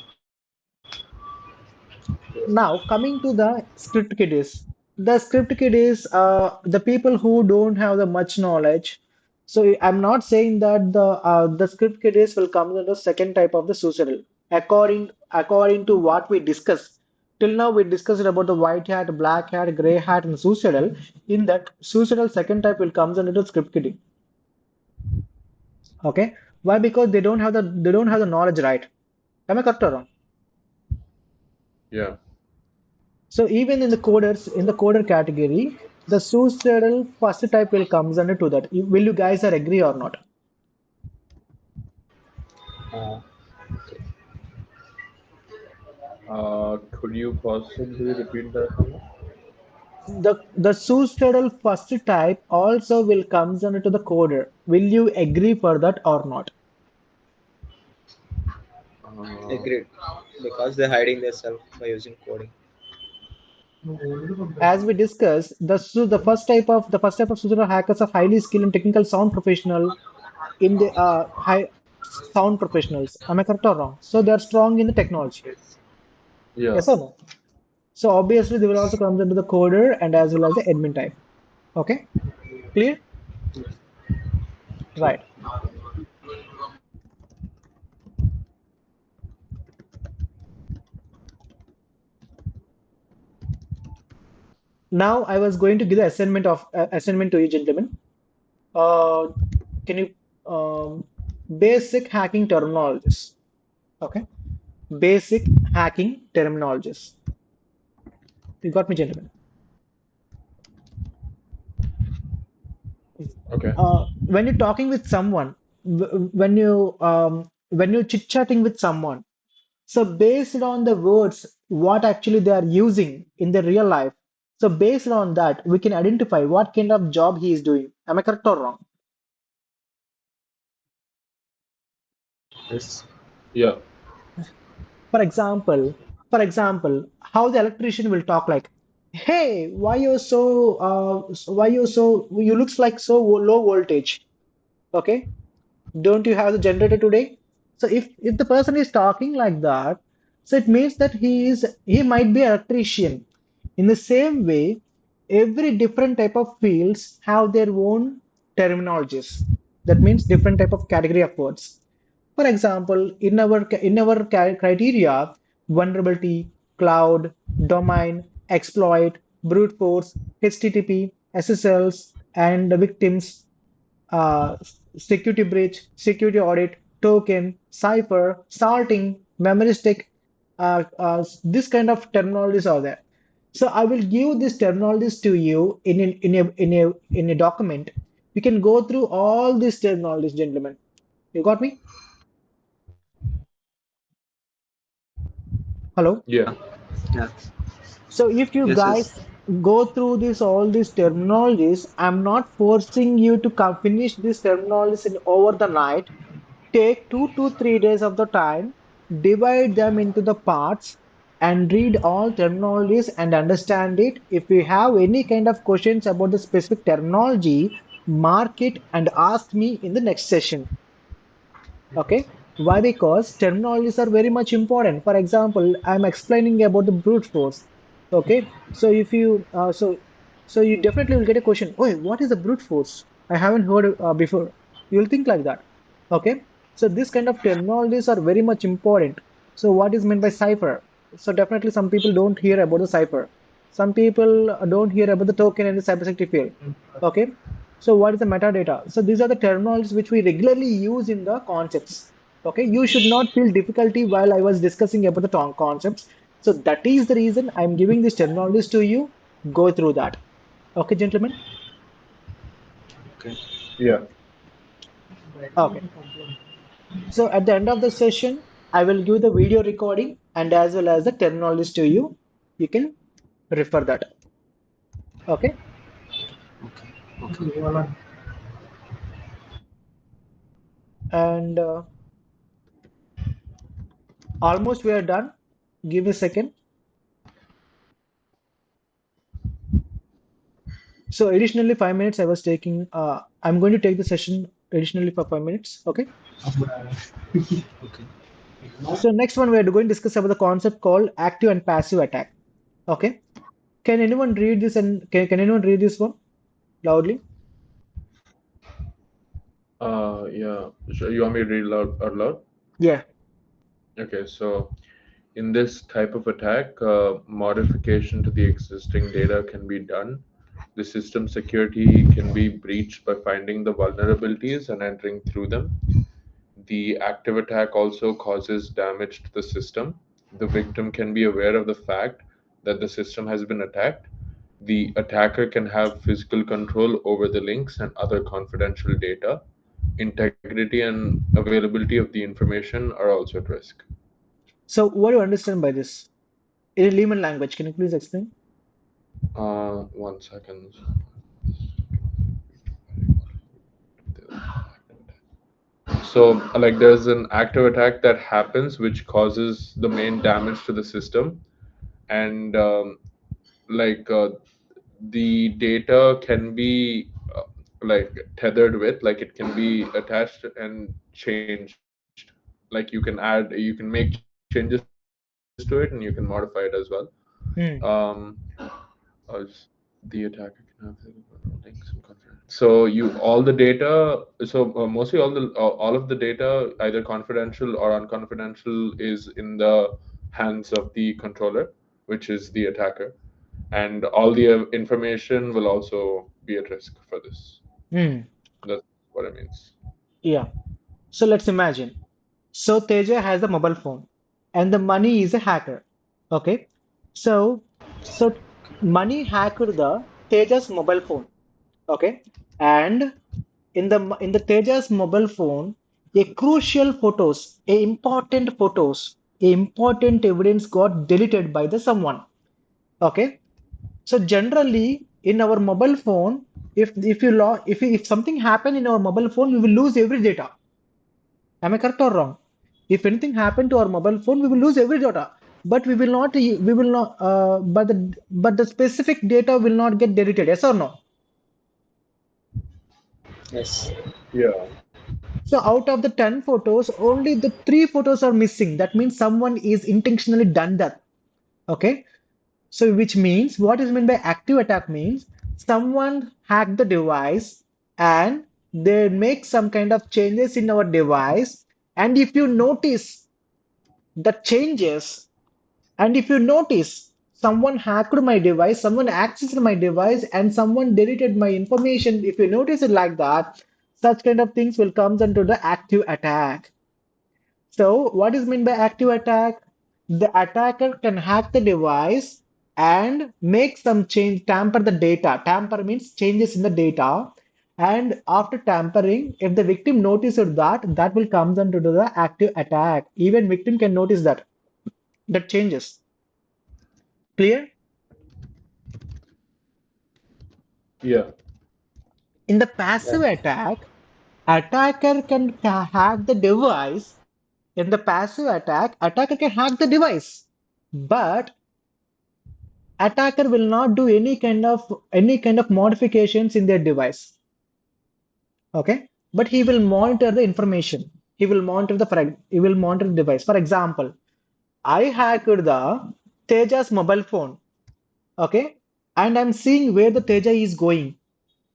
Now, coming to the script kiddies. The script kiddies are the people who don't have the much knowledge. So I'm not saying that the script kiddies will come in the second type of the suicidal. According to what we discussed. Till now we discussed about the white hat, black hat, gray hat, and suicidal. In that suicidal second type will comes under the script kiddie. Okay? Why? Because they don't have the knowledge, right? Am I correct or wrong? Yeah. So even in the coder category, the suicidal first type will comes under to that. Will you guys are agree or not? Uh, okay. Could you possibly repeat that, Hannah? The suicidal first type also will comes under to the coder. Will you agree for that or not? Uh, Agreed. Because they're hiding themselves by using coding. As we discussed, the first type of suicidal hackers are highly skilled and technical sound professional in the high sound professionals. Am I correct or wrong? So they are strong in the technology. Yes. yeah. Yes or no? So obviously they will also come into the coder and as well as the admin type. Okay, clear? Okay. Right. Now I was going to give the assignment to you, gentlemen. Uh, can you basic hacking terminologies? Okay, basic hacking terminologies. You got me, gentlemen. Okay. When you're talking with someone, when you chit chatting with someone. So based on the words, what actually they are using in the real life. So based on that, we can identify what kind of job he is doing. Am I correct or wrong? Yes. Yeah. For example, how the electrician will talk like, "Hey, you looks like so low voltage. Okay, don't you have the generator today?" So if the person is talking like that, so it means that he might be an electrician. In the same way, every different type of fields have their own terminologies. That means different type of category of words. For example, in our criteria, vulnerability, cloud, domain, exploit, brute force, HTTP, SSLs, and the victims, uh, security breach, security audit, token, cipher, salting, memory stick, this kind of terminologies are there. So I will give these terminologies to you in a document. You can go through all these terminologies, gentlemen. You got me? Hello? Yeah. Yeah. So if you Yes. Yes. guys go through this all these terminologies, I'm not forcing you to finish these terminologies in over the night. Take 2 to 3 days of the time, divide them into the parts, and read all terminologies and understand it. If you have any kind of questions about the specific terminology, mark it and ask me in the next session. Okay. Why? Because terminologies are very much important. For example, I'm explaining about the brute force. Okay. So so you definitely will get a question. Oh, what is a brute force? I haven't heard before. You'll think like that. Okay. So this kind of terminologies are very much important. So what is meant by cipher? So definitely some people don't hear about the cipher. Some people don't hear about the token and the cybersecurity field. Okay. So what is the metadata? So these are the terminologies which we regularly use in the concepts. Okay, you should not feel difficulty while I was discussing about the concepts. So that is the reason I'm giving these terminologies to you. Go through that. Okay, gentlemen. Okay. Yeah. Okay. So at the end of the session, I will give the video recording and as well as the terminologies to you. You can refer that. Okay. Okay. Okay. And almost we are done. Give me a second. So additionally, 5 minutes I was taking. I'm going to take the session additionally for 5 minutes. Okay. Okay. So next one, we're going to discuss about the concept called active and passive attack. Okay. Can anyone read this and can anyone read this one loudly? Yeah. You want me to read out loud? Yeah. Okay, so in this type of attack, modification to the existing data can be done. The system security can be breached by finding the vulnerabilities and entering through them. The active attack also causes damage to the system. The victim can be aware of the fact that the system has been attacked. The attacker can have physical control over the links and other confidential data. Integrity and availability of the information are also at risk. So what do you understand by this? In layman language, can you please explain? 1 second. So, like, there's an active attack that happens which causes the main damage to the system, and like the data can be like tethered with, like, it can be attached and changed. Like, you can make changes to it and you can modify it as well. um Hmm. the attacker can have links and confidential. So you all the data, so mostly all of the data, either confidential or unconfidential, is in the hands of the controller, which is the attacker, and all the information will also be at risk for this. Hmm. That's what it means. Yeah. So let's imagine. So Teja has a mobile phone and the money is a hacker. Okay. So so money hacked the Teja's mobile phone. Okay. And in the Teja's mobile phone, a crucial photos, a important evidence got deleted by the someone. Okay. So generally in our mobile phone, if something happened in our mobile phone, we will lose every data. Am I correct or wrong? If anything happened to our mobile phone, we will lose every data, but we will not, but the specific data will not get deleted. Yes or no? Yes. Yeah. So out of the 10 photos, only the three photos are missing. That means someone is intentionally done that. Okay. So which means what is meant by active attack means someone hacked the device and they make some kind of changes in our device. And if you notice the changes, and if you notice, someone hacked my device, someone accessed my device, and someone deleted my information. If you notice it like that, such kind of things will come into the active attack. So, what is meant by active attack? The attacker can hack the device and make some change, tamper the data. Tamper means changes in the data. And after tampering, if the victim notices that, that will come under the active attack. Even victim can notice that changes. Clear? Yeah. In the passive Yeah. attack, attacker can hack the device. In the passive attack, attacker can hack the device, but attacker will not do any kind of modifications in their device. Okay, but he will monitor the information. He will monitor the device. For example, I hacked the Teja's mobile phone. Okay, and I'm seeing where the Teja is going.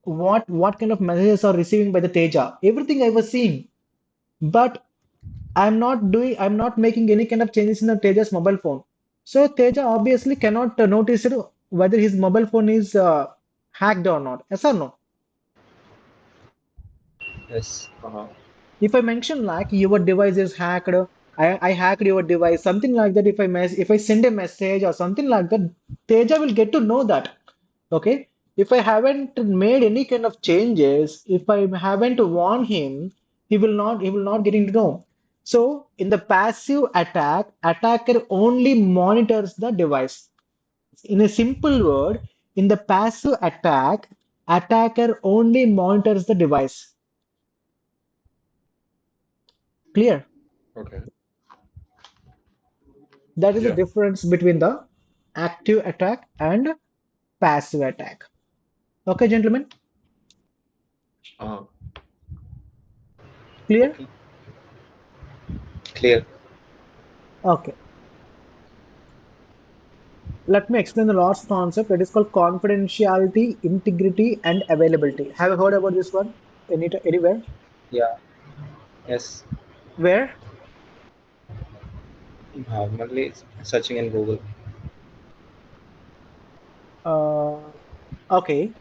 What kind of messages are receiving by the Teja. Everything I was seeing, but I'm not making any kind of changes in the Teja's mobile phone. So Teja obviously cannot notice it, whether his mobile phone is hacked or not. Yes or no? Yes. Uh-huh. If I mention like your device is hacked, I hacked your device, something like that. If I send a message or something like that, Teja will get to know that. Okay. If I haven't made any kind of changes, if I haven't warned him, he will not getting to know. So in the passive attack, attacker only monitors the device. In a simple word, in the passive attack, attacker only monitors the device. Clear? Okay. That is the Yeah. difference between the active attack and passive attack. Okay, gentlemen? Uh-huh. Clear? Okay, clear. Okay. Let me explain the last concept that is called confidentiality, integrity, and availability. Have you heard about this one? Anywhere? Yeah. Yes. Where? Normally searching in Google. Uh, okay.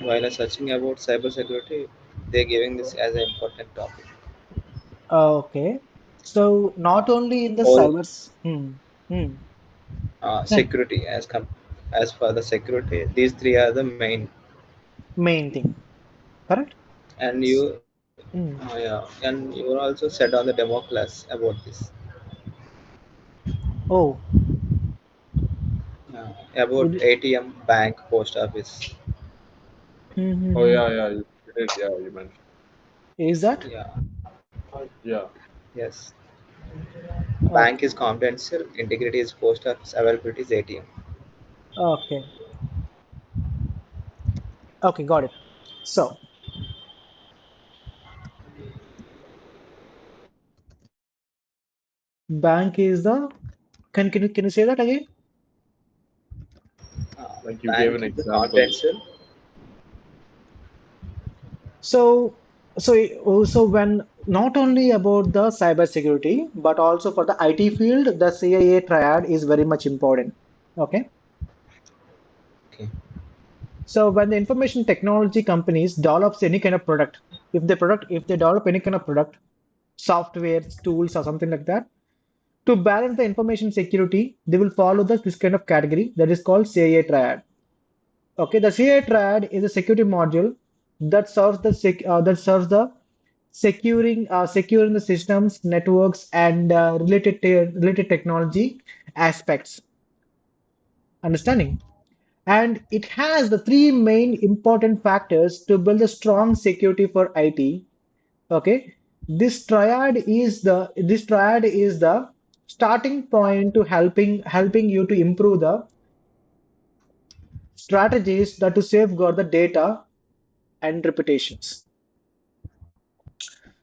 While I searching about cybersecurity, they're giving this as an important topic. Okay. So not only in the All cybers, hmm. Yeah, security as per the security, these three are the main. main thing, correct? And you, Hmm. yeah, and you were also said on the demo class about this. Oh, About would ATM, bank, post office. Oh mm-hmm. yeah, yeah, you did. Yeah, you mentioned. Is that? Yeah. Yeah, Yes. Bank is Okay. confidential, integrity is post office, availability is ATM. Okay. Okay, got it. So bank is the can you say that again? like you gave Bank an is the example. confidential. So so when not only about the cyber security, but also for the IT field, the CIA triad is very much important. Okay. Okay. So when the information technology companies develops any kind of product, if they develop any kind of product, software, tools, or something like that, to balance the information security, they will follow this kind of category that is called CIA triad. Okay, the CIA triad is a security module that serves the securing the systems, networks, and related technology aspects. Understanding? And it has the three main important factors to build a strong security for IT. Okay, this triad is the starting point to helping you to improve the strategies that to safeguard the data and reputations.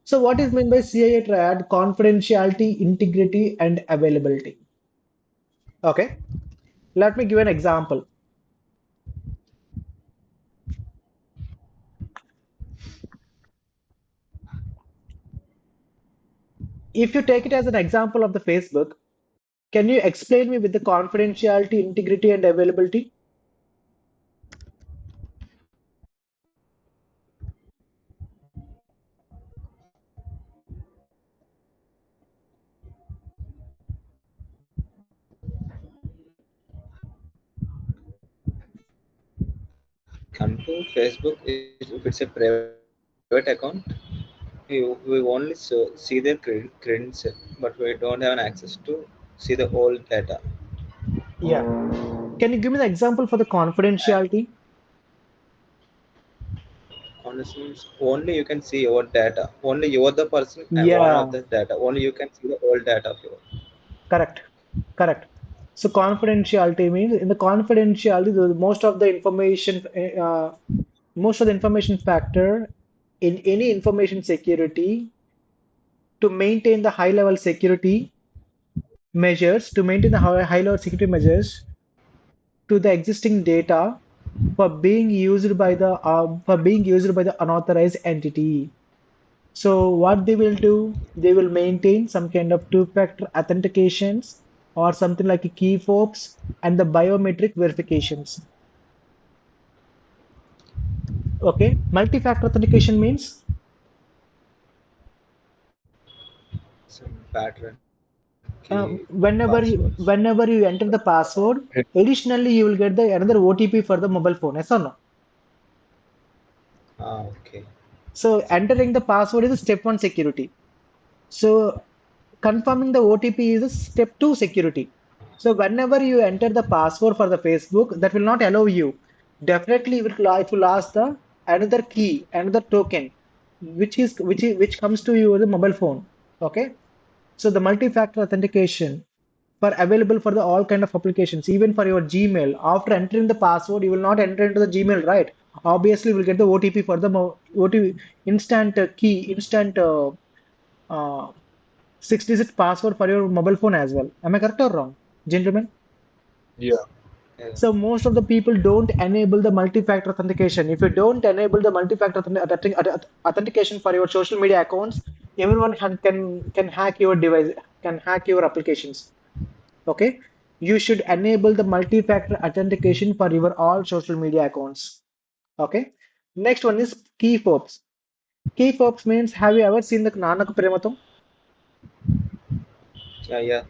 So what is meant by CIA triad? Confidentiality, integrity, and availability. Okay, let me give an example. If you take it as an example of the Facebook, can you explain me with the confidentiality, integrity, and availability? Come to Facebook, if it's a private account, we only see their credential, but we don't have an access to see the whole data. Yeah. Can you give me the example for the And confidentiality? honestly, only you can see your data. Only you are the person and owner of Yeah, the data. Only you can see the whole data of yours. correct. Correct. So confidentiality means in the confidentiality, most of the information factor in any information security to maintain the high level security high level security measures to the existing data for being used by the unauthorized entity. So what they will do, they will maintain some kind of two-factor authentications or something like a key fobs and the biometric verifications. Okay, multi-factor authentication means Some pattern, key, passwords. whenever you enter the password, additionally you will get the another OTP for the mobile phone. Yes or no? Okay. So entering the password is a step one security. So confirming the OTP is a step two security. So whenever you enter the password for the Facebook, that will not allow you. Definitely it will ask the another key, another token, which comes to you with the mobile phone. Okay. So the multi-factor authentication. for available for the all kind of applications, even for your Gmail. After entering the password, you will not enter into the Gmail, right? Obviously, we'll get the OTP for the OTP instant key, instant uh, 6-digit password for your mobile phone as well. Am I correct or wrong, gentlemen? Yeah. So most of the people don't enable the multi-factor authentication. If you don't enable the multi-factor authentication for your social media accounts, everyone can hack your device, can hack your applications. Okay, you should enable the multi-factor authentication for your all social media accounts. Okay, next one is key fobs. Key fobs means, have you ever seen the Nanak Prematam? Yeah.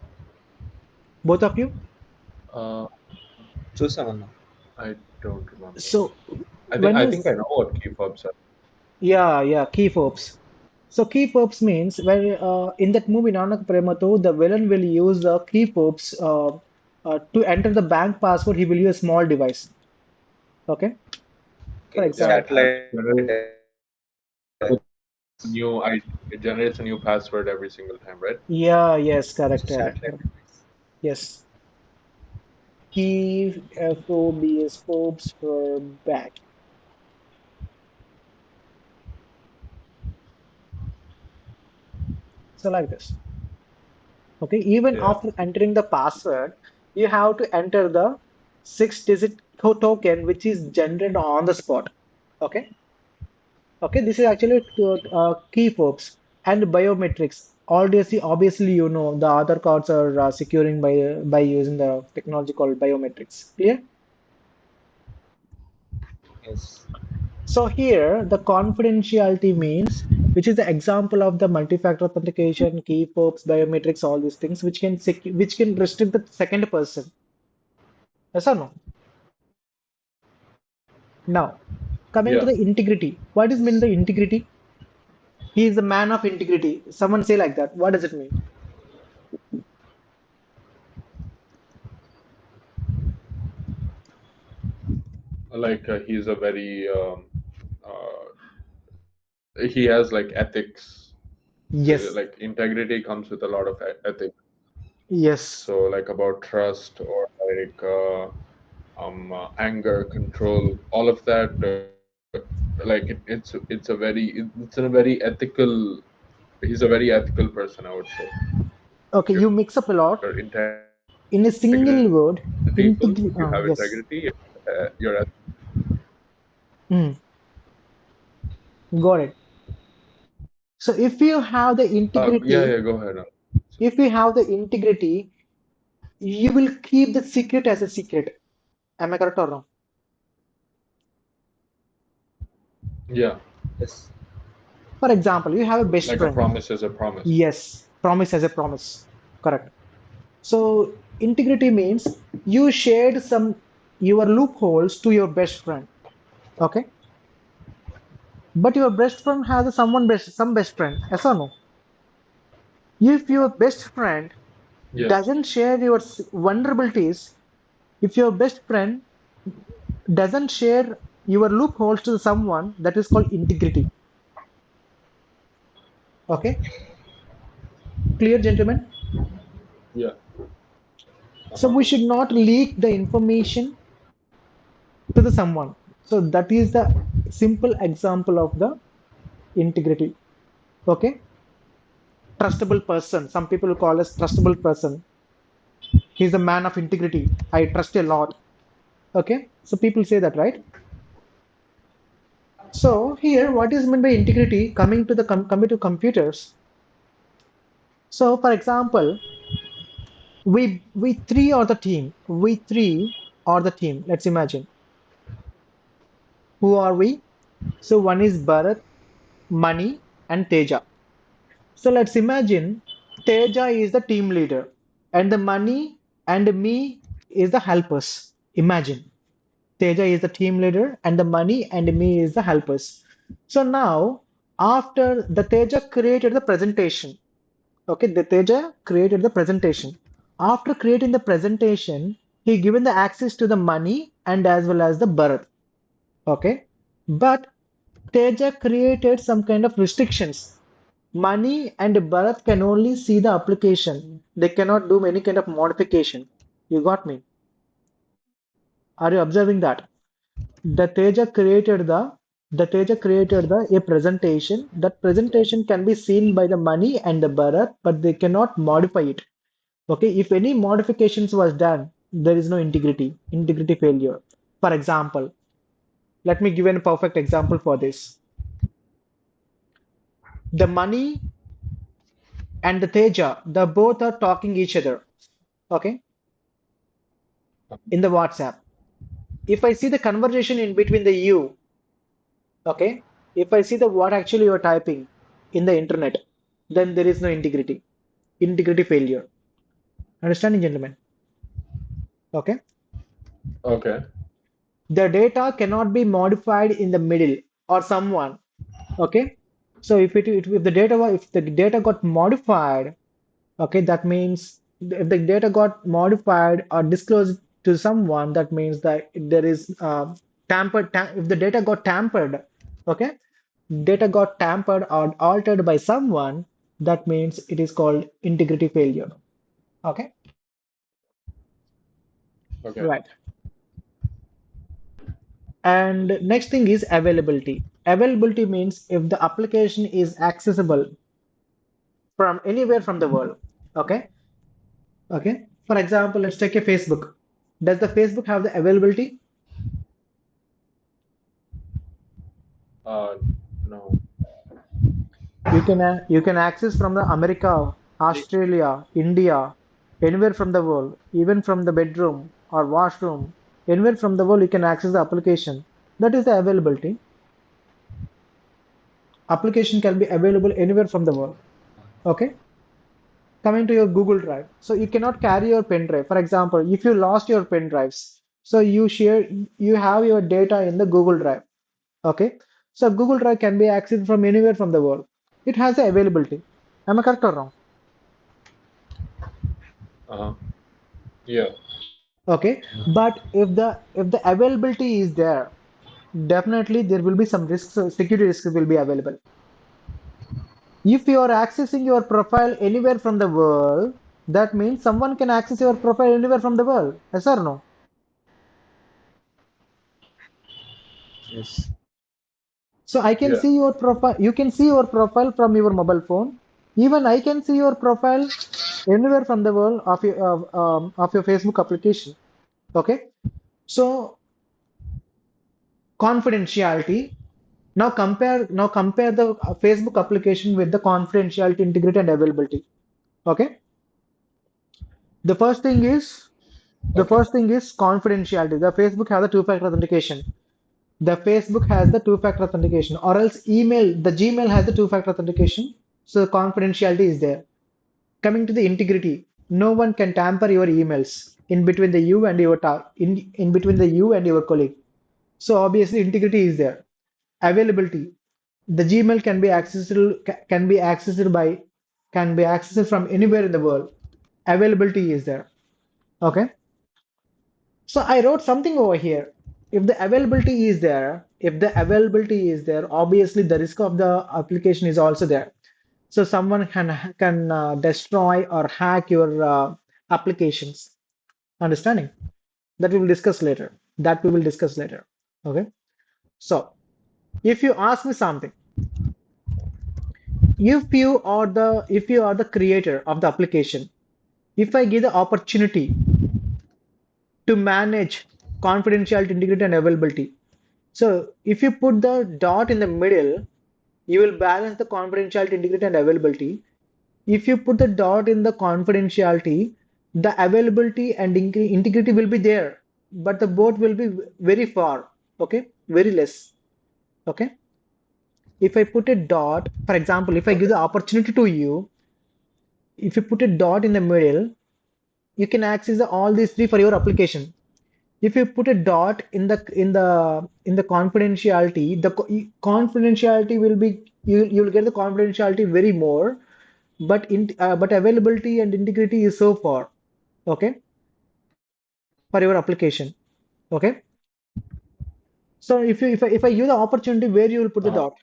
Both of you. Uh, చూసామన్నా. I don't remember. So I when you think I know what key fobs are. yeah, key fobs. So key fobs means when in that movie Nanak Premato, the villain will use the key fobs to enter the bank password. He will use a small device. Okay, for Okay, Yeah, example. and satellite new I it generates a new password every single time, right? Yeah, yes, correct, correct, satellite correct. Yes, key phobes, phobes for back. So like this. Okay, even Yeah. after entering the password, you have to enter the 6-digit token, which is generated on the spot. Okay. Okay, this is actually key fobs and biometrics. Obviously, you know the other cards are securing by using the technology called biometrics. Clear? yes. So here, the confidentiality means, which is the example of the multi-factor authentication, key fobs, biometrics, all these things, which can restrict the second person. Yes or no? Now, coming to Yeah. the integrity. What is mean the integrity? He is a man of integrity. Someone say like that. What does it mean? Like he's a very he has like ethics. Yes, Like integrity comes with a lot of ethics. yes. So like about trust or like anger, control, all of that. It's a very it's a very ethical. He's a very ethical person, I would say. Okay, you mix up a You're lot. In a single integrity word, full. If you have integrity. integrity, Yes. you're Mm, got it. So if you have the yeah, integrity, yeah. Go ahead. if you have the integrity, you will keep the secret as a secret. Am I correct or wrong? Yeah, Yes. For example, you have a best like a friend. promise is a promise. Yes, promise as a promise. Correct. So integrity means you shared some your loopholes to your best friend. Okay, but your best friend has some best friend. Yes or no? If your best friend Yes. doesn't share your vulnerabilities, if your best friend doesn't share your loopholes to someone, that is called integrity. Okay, clear, gentlemen? Yeah. So Uh-huh. we should not leak the information to the someone. So that is the simple example of the integrity. Okay, trustable person. Some people call us trustable person. He's a man of integrity. I trust a lot. Okay, so people say that, right? So here, what is meant by integrity coming to the coming to computers? So, for example, we three are the team. We three are the team. Let's imagine. Who are we? So one is Bharat, Mani, and Teja. So let's imagine Teja is the team leader, and the Mani and me is the helpers. Imagine Teja is the team leader, and the Mani and me is the helpers. So now, after the Teja created the presentation, okay, the Teja created the presentation. After creating the presentation, he given the access to the money and as well as the Bharat. Okay, but Teja created some kind of restrictions. Money and Bharat can only see the application. They cannot do any kind of modification. You got me? Are you observing that? The Teja created the Teja created the a presentation. That presentation can be seen by the Money and the Bharat, but they cannot modify it. Okay, if any modifications was done, there is no integrity failure. For example, let me give you a perfect example for this. The Money and the Teja, the both are talking each other. Okay, in the WhatsApp. If I see the conversation in between the you, okay, if I see the what actually you're typing in the internet, then there is no integrity failure. Understanding, gentlemen? Okay, Okay. the data cannot be modified in the middle or someone. Okay, so if the if the data got modified, okay, that means if the data got modified or disclosed to someone, that means that there is if the data got tampered, okay, data got tampered or altered by someone, that means it is called integrity failure. Okay, Okay. right. And next thing is availability. Availability means if the application is accessible from anywhere from the world. Okay, okay. For example, let's take a Facebook. Does the Facebook have the availability? Uh, no. You can access from the America, Australia, India, anywhere from the world, even from the bedroom or washroom, anywhere from the world you can access the application. That is the availability. Application can be available anywhere from the world. Okay. Coming to your Google Drive. So you cannot carry your pen drive. For example, if you lost your pen drives, so you have your data in the Google Drive. Okay. So Google Drive can be accessed from anywhere from the world. It has the availability. Am I correct or wrong? Uh-huh. Yeah. Okay, but if the availability is there, definitely there will be some risks, security risks will be available. If you are accessing your profile anywhere from the world, that means someone can access your profile anywhere from the world. Yes or no? Yes. So I can Yeah. see your profile, you can see your profile from your mobile phone. Even I can see your profile anywhere from the world of your Facebook application. Okay, so confidentiality. Now compare the Facebook application with the confidentiality, integrity, and availability. Okay. The first thing is the Okay. first thing is confidentiality. The Facebook has the two-factor authentication. The Facebook has the two-factor authentication, or else the Gmail has the two-factor authentication. So confidentiality is there. Coming to the integrity, no one can tamper your emails in between the you and your in between the you and your colleague. So obviously integrity is there. Availability. The Gmail can be accessed from anywhere in the world. Availability is there. Okay. So I wrote something over here. If the availability is there, obviously the risk of the application is also there. So someone can destroy or hack your applications. Understanding? That we will discuss later. That we will discuss later. Okay. So if you ask me something, if you are the creator of the application, if I give the opportunity to manage confidentiality, integrity, and availability, so if you put the dot in the middle, you will balance the confidentiality, integrity, and availability. If you put the dot in the confidentiality, the availability and integrity will be there, but the both will be very far. Okay, very less. Okay. If I put a dot, for example, if I give Okay. the opportunity to you, if you put a dot in the middle, you can access all these three for your application. If you put a dot in the confidentiality, confidentiality will be you'll get the confidentiality very more, but availability and integrity is so far. Okay, for your application. Okay, so if I give the opportunity, where you will put the Uh-huh. dot?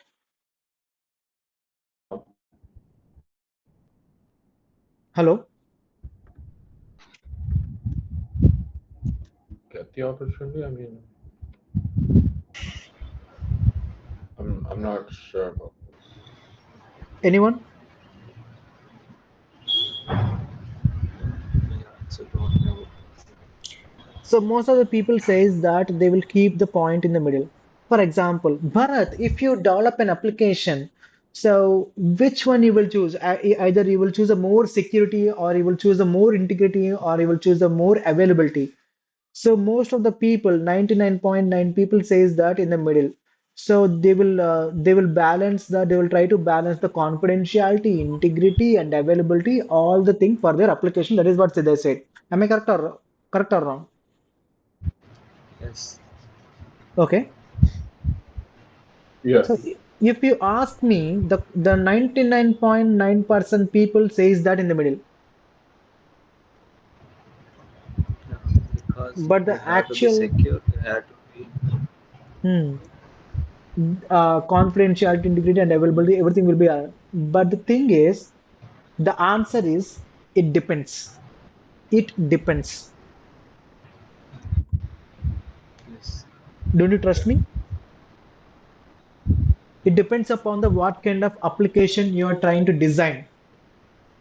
Hello? Get the opportunity. I mean, I'm not sure about this. Anyone? Yeah, so don't know. So most of the people says that they will keep the point in the middle. For example, Bharat, if you develop an application, so which one you will choose? Either you will choose a more security, or you will choose a more integrity, or you will choose a more availability. So most of the people, 99.9 people says that in the middle. So they will balance they will try to balance the confidentiality, integrity, and availability, all the thing for their application. That is what they said. Am I correct or wrong? Yes. Okay. So Yes. if you ask me, the 99.9% people says that in the middle, Yeah, because but you the have to be actual secure. You have to be. hmm, confidentiality, integrity, and availability, everything will be. But the thing is, the answer is it depends. It depends. Yes. Don't you trust me? It depends upon the what kind of application you are trying to design.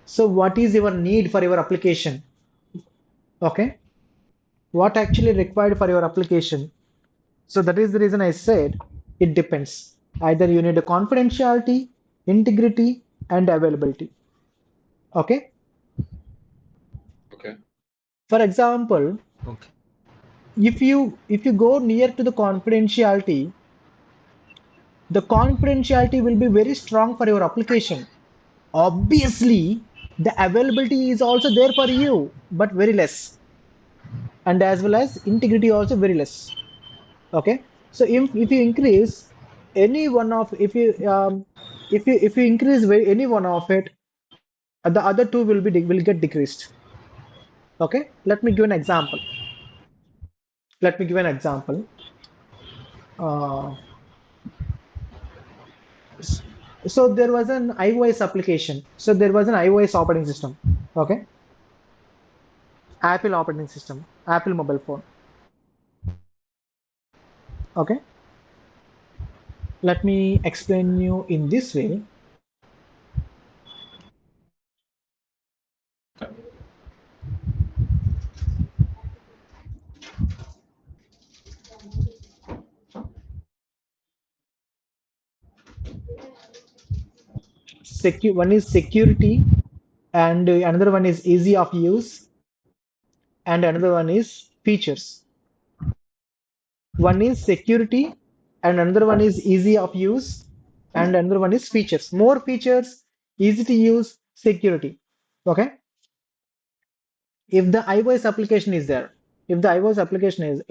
So what is your need for your application? Okay. What actually required for your application? So that is the reason I said it depends. Either you need a confidentiality, integrity, and availability. Okay. Okay. For example, Okay. if you go near to the confidentiality, the confidentiality will be very strong for your application. Obviously, the availability is also there for you, but very less, and as well as integrity also very less. Okay, so if you increase any one of if you increase any one of it, the other two will get decreased. Okay, let me give an example. Let me give an example. Uh, s- so there was an iOS application. So there was an iOS operating system. Okay, Apple operating system, Apple mobile phone. Okay, let me explain you in this way. One is security, and another one is easy of use, and another one is features. One is security, and another one is easy of use, and another one is features. More features, easy to use, security. Okay. If the iOS application is there, if the iOS application is,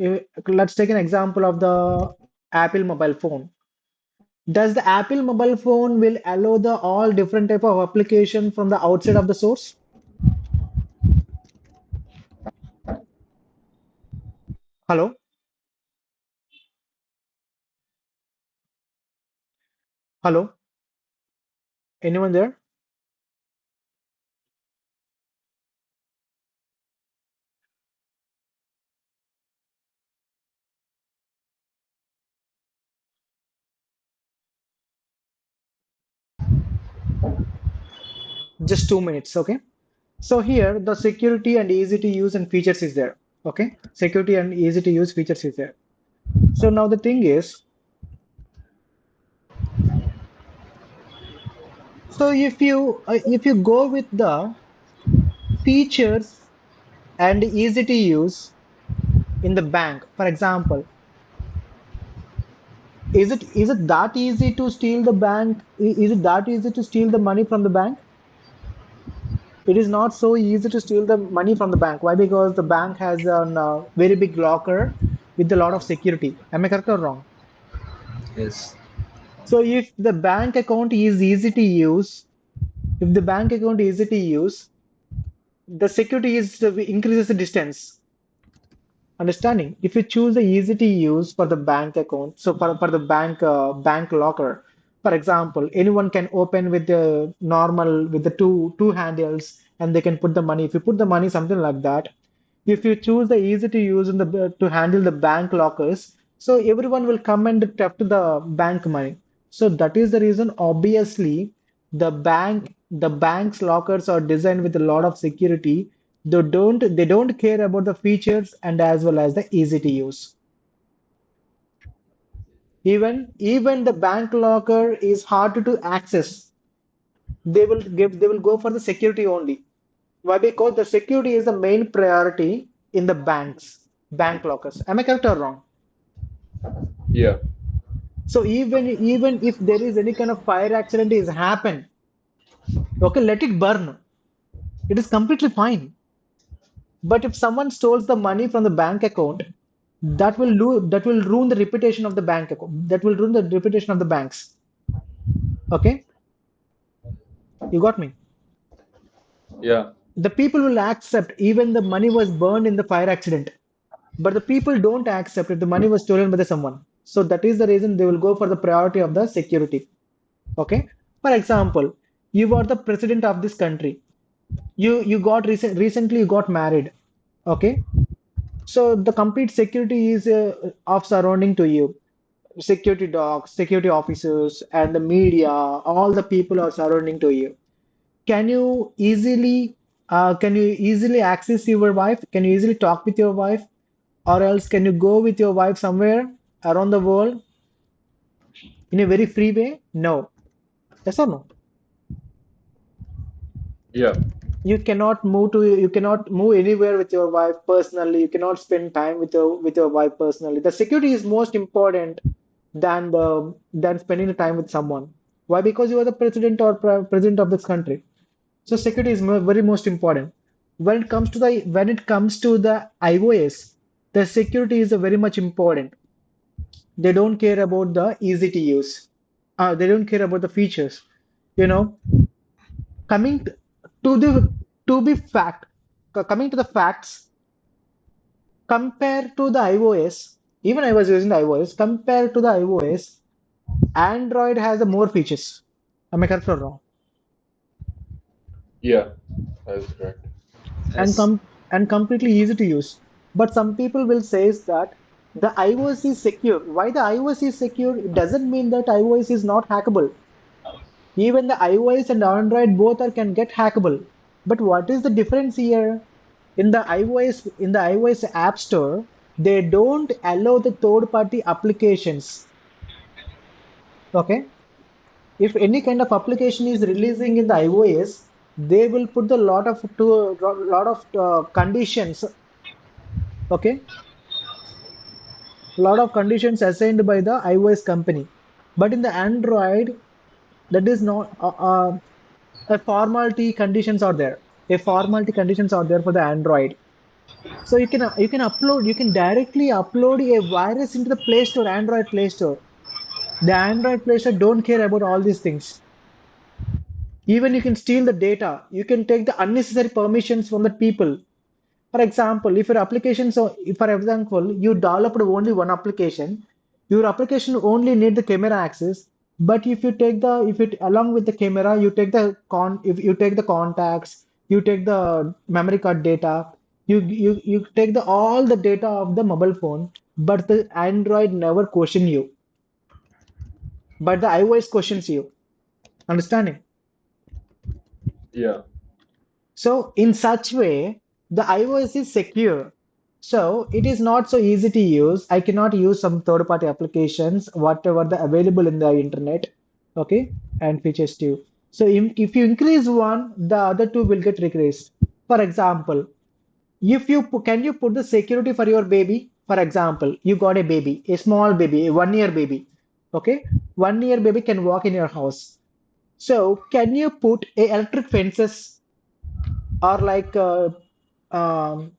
let's take an example of the Apple mobile phone. Does the Apple mobile phone will allow the all different type of application from the outside of the source? Hello, hello, anyone there? Just 2 minutes, okay? So here the security and easy to use and features is there. Okay, security and easy to use features is there. So now the thing is, so if you go with the features and easy to use in the bank, for example, is it that easy to steal the bank? Is it that easy to steal the money from the bank? It is not so easy to steal the money from the bank. Why? Because the bank has a very big locker with a lot of security. Am I correct or wrong? Yes. So if the bank account is easy to use, if the bank account is easy to use, the security is increases the distance. Understanding? If you choose the easy to use for the bank account, so for the bank locker, for example, anyone can open with the normal with the two handles. and they can put the money. If you put the money, something like that, if you choose the easy to use in the to handle the bank lockers, so everyone will come and theft the bank money. So that is the reason, obviously, the bank's lockers are designed with a lot of security. They don't care about the features and as well as the easy to use. Even the bank locker is hard to access. They will go for the security only. Why? Because the security is the main priority in the bank lockers. Am I correct or wrong? Yeah. So even if there is any kind of fire accident is happen, okay, let it burn. It is completely fine. But if someone steals the money from the bank account, that will ruin the reputation of the bank account. That will ruin the reputation of the banks. Okay, you got me. Yeah. The people will accept even the money was burned in the fire accident, but the people don't accept if the money was stolen by the someone. So that is the reason they will go for the priority of the security. Okay, for example, you are the president of this country. You got recently you got married. Okay, so the complete security is of surrounding to you. Security dogs, security officers, and the media, all the people are surrounding to you. Can you easily can you easily access your wife? Can you easily talk with your wife? Or else can you go with your wife somewhere around the world in a very free way? No. Yes or no? Yeah. You cannot move anywhere with your wife personally. You cannot spend time with your wife personally. The security is most important than spending the time with someone. Why? Because you are the president or president of this country. So security is very most important. When it comes to the iOS, the security is very much important. They don't care about the easy to use. They don't care about the features. You know, coming to the to be fact, coming to the facts, compared to the iOS, even I was using the iOS, compared to the iOS, Android has the more features. Am I correct or wrong? Yeah. That's correct. And Yes. completely easy to use. But some people will say is that the iOS is secure. Why the iOS is secure? It doesn't mean that iOS is not hackable. Even the iOS and Android both are can get hackable. But what is the difference here? In the iOS App Store, they don't allow the third-party applications. Okay? If any kind of application is releasing in the iOS, they will put the lot of conditions. Okay, lot of conditions assigned by the iOS company. But in the Android, that is not a formality conditions are there. A formality conditions are there for the Android. So you can directly upload a virus into the Play Store, Android Play Store. The Android Play Store don't care about all these things. Even you can steal the data. You can take the unnecessary permissions from the people. For example, if your application, so if for example, you developed only one application, your application only need the camera access. But if it along with the camera, you take if you take the contacts, you take the memory card data, you take the all the data of the mobile phone, but the Android never question you, but the iOS questions you. Understanding? Yeah. So in such way, the iOS is secure. So it is not so easy to use. I cannot use some third-party applications, whatever the available in the internet. Okay, and features too. So if you increase one, the other two will get decreased. For example, if can you put the security for your baby? For example, you got a baby, a small baby, a 1 year baby. Okay, 1 year baby can walk in your house. So can you put a electric fences or like um,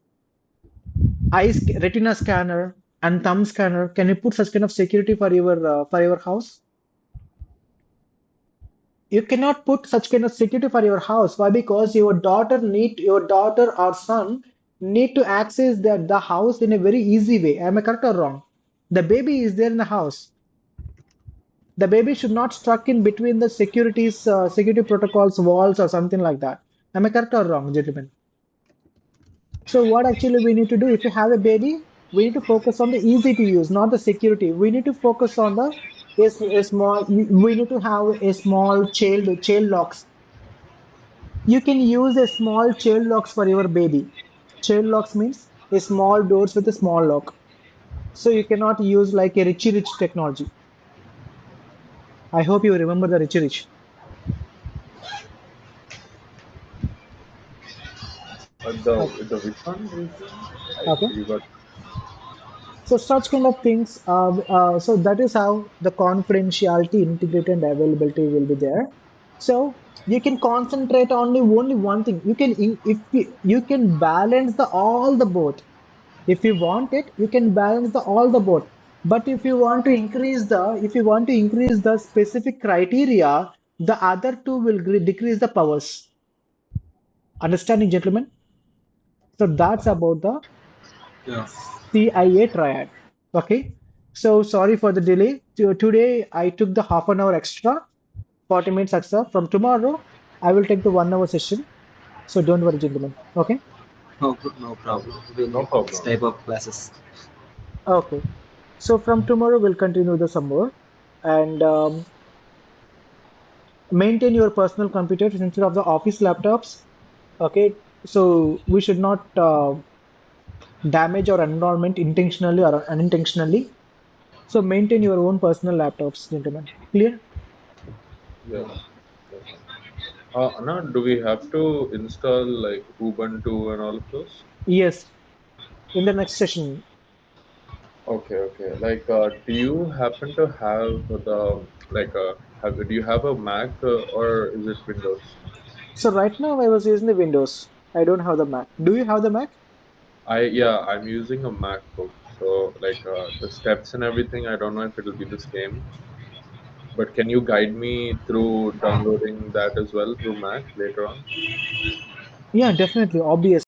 retina scanner and thumb scanner? Can you put such kind of security for your house? You cannot put such kind of security for your house. Why? Because your daughter or son need to access the house in a very easy way. Am I correct or wrong? The baby is there in the house. The baby should not stuck in between the security protocols walls or something like that. Am I correct or wrong, gentlemen? So what actually we need to do if you have a baby, we need to focus on the easy to use, not the security. We need to focus on the a small. We need to have a small child locks. You can use a small child locks for your baby. Child locks means a small doors with a small lock. So you cannot use like a Richie Rich technology. I hope you remember the Richie Rich. The which one is Okay. you got? So such kind of things. So that is how the confidentiality, integrity, and availability will be there. So you can concentrate on only one thing. You can if you can balance the all the both. If you want it, you can balance the all the both. But if you want to increase the specific criteria, the other two will decrease the powers. Understanding, gentlemen? So that's about the Yeah. CIA triad. Okay. So sorry for the delay. Today I took the half an hour extra, 40 minutes extra. From tomorrow, I will take the 1 hour session. So don't worry, gentlemen. Okay. No Uh, problem. We'll no need this problem. type of classes. Okay. So from tomorrow, we'll continue the some more and maintain your personal computers instead of the office laptops. Okay. So we should not damage our environment intentionally or unintentionally. So maintain your own personal laptops, gentlemen. Clear? Yes. Yes. Anna, do we have to install like Ubuntu and all of those? Yes. In the next session. Okay, okay. Like, do you happen to have the like do you have a Mac or is it Windows? So right now I was using the Windows. I don't have the Mac. Do you have the Mac? I'm using a MacBook. So like the steps and everything, I don't know if it'll be the same. But can you guide me through downloading that as well through Mac later on? Yeah, definitely. Obvious.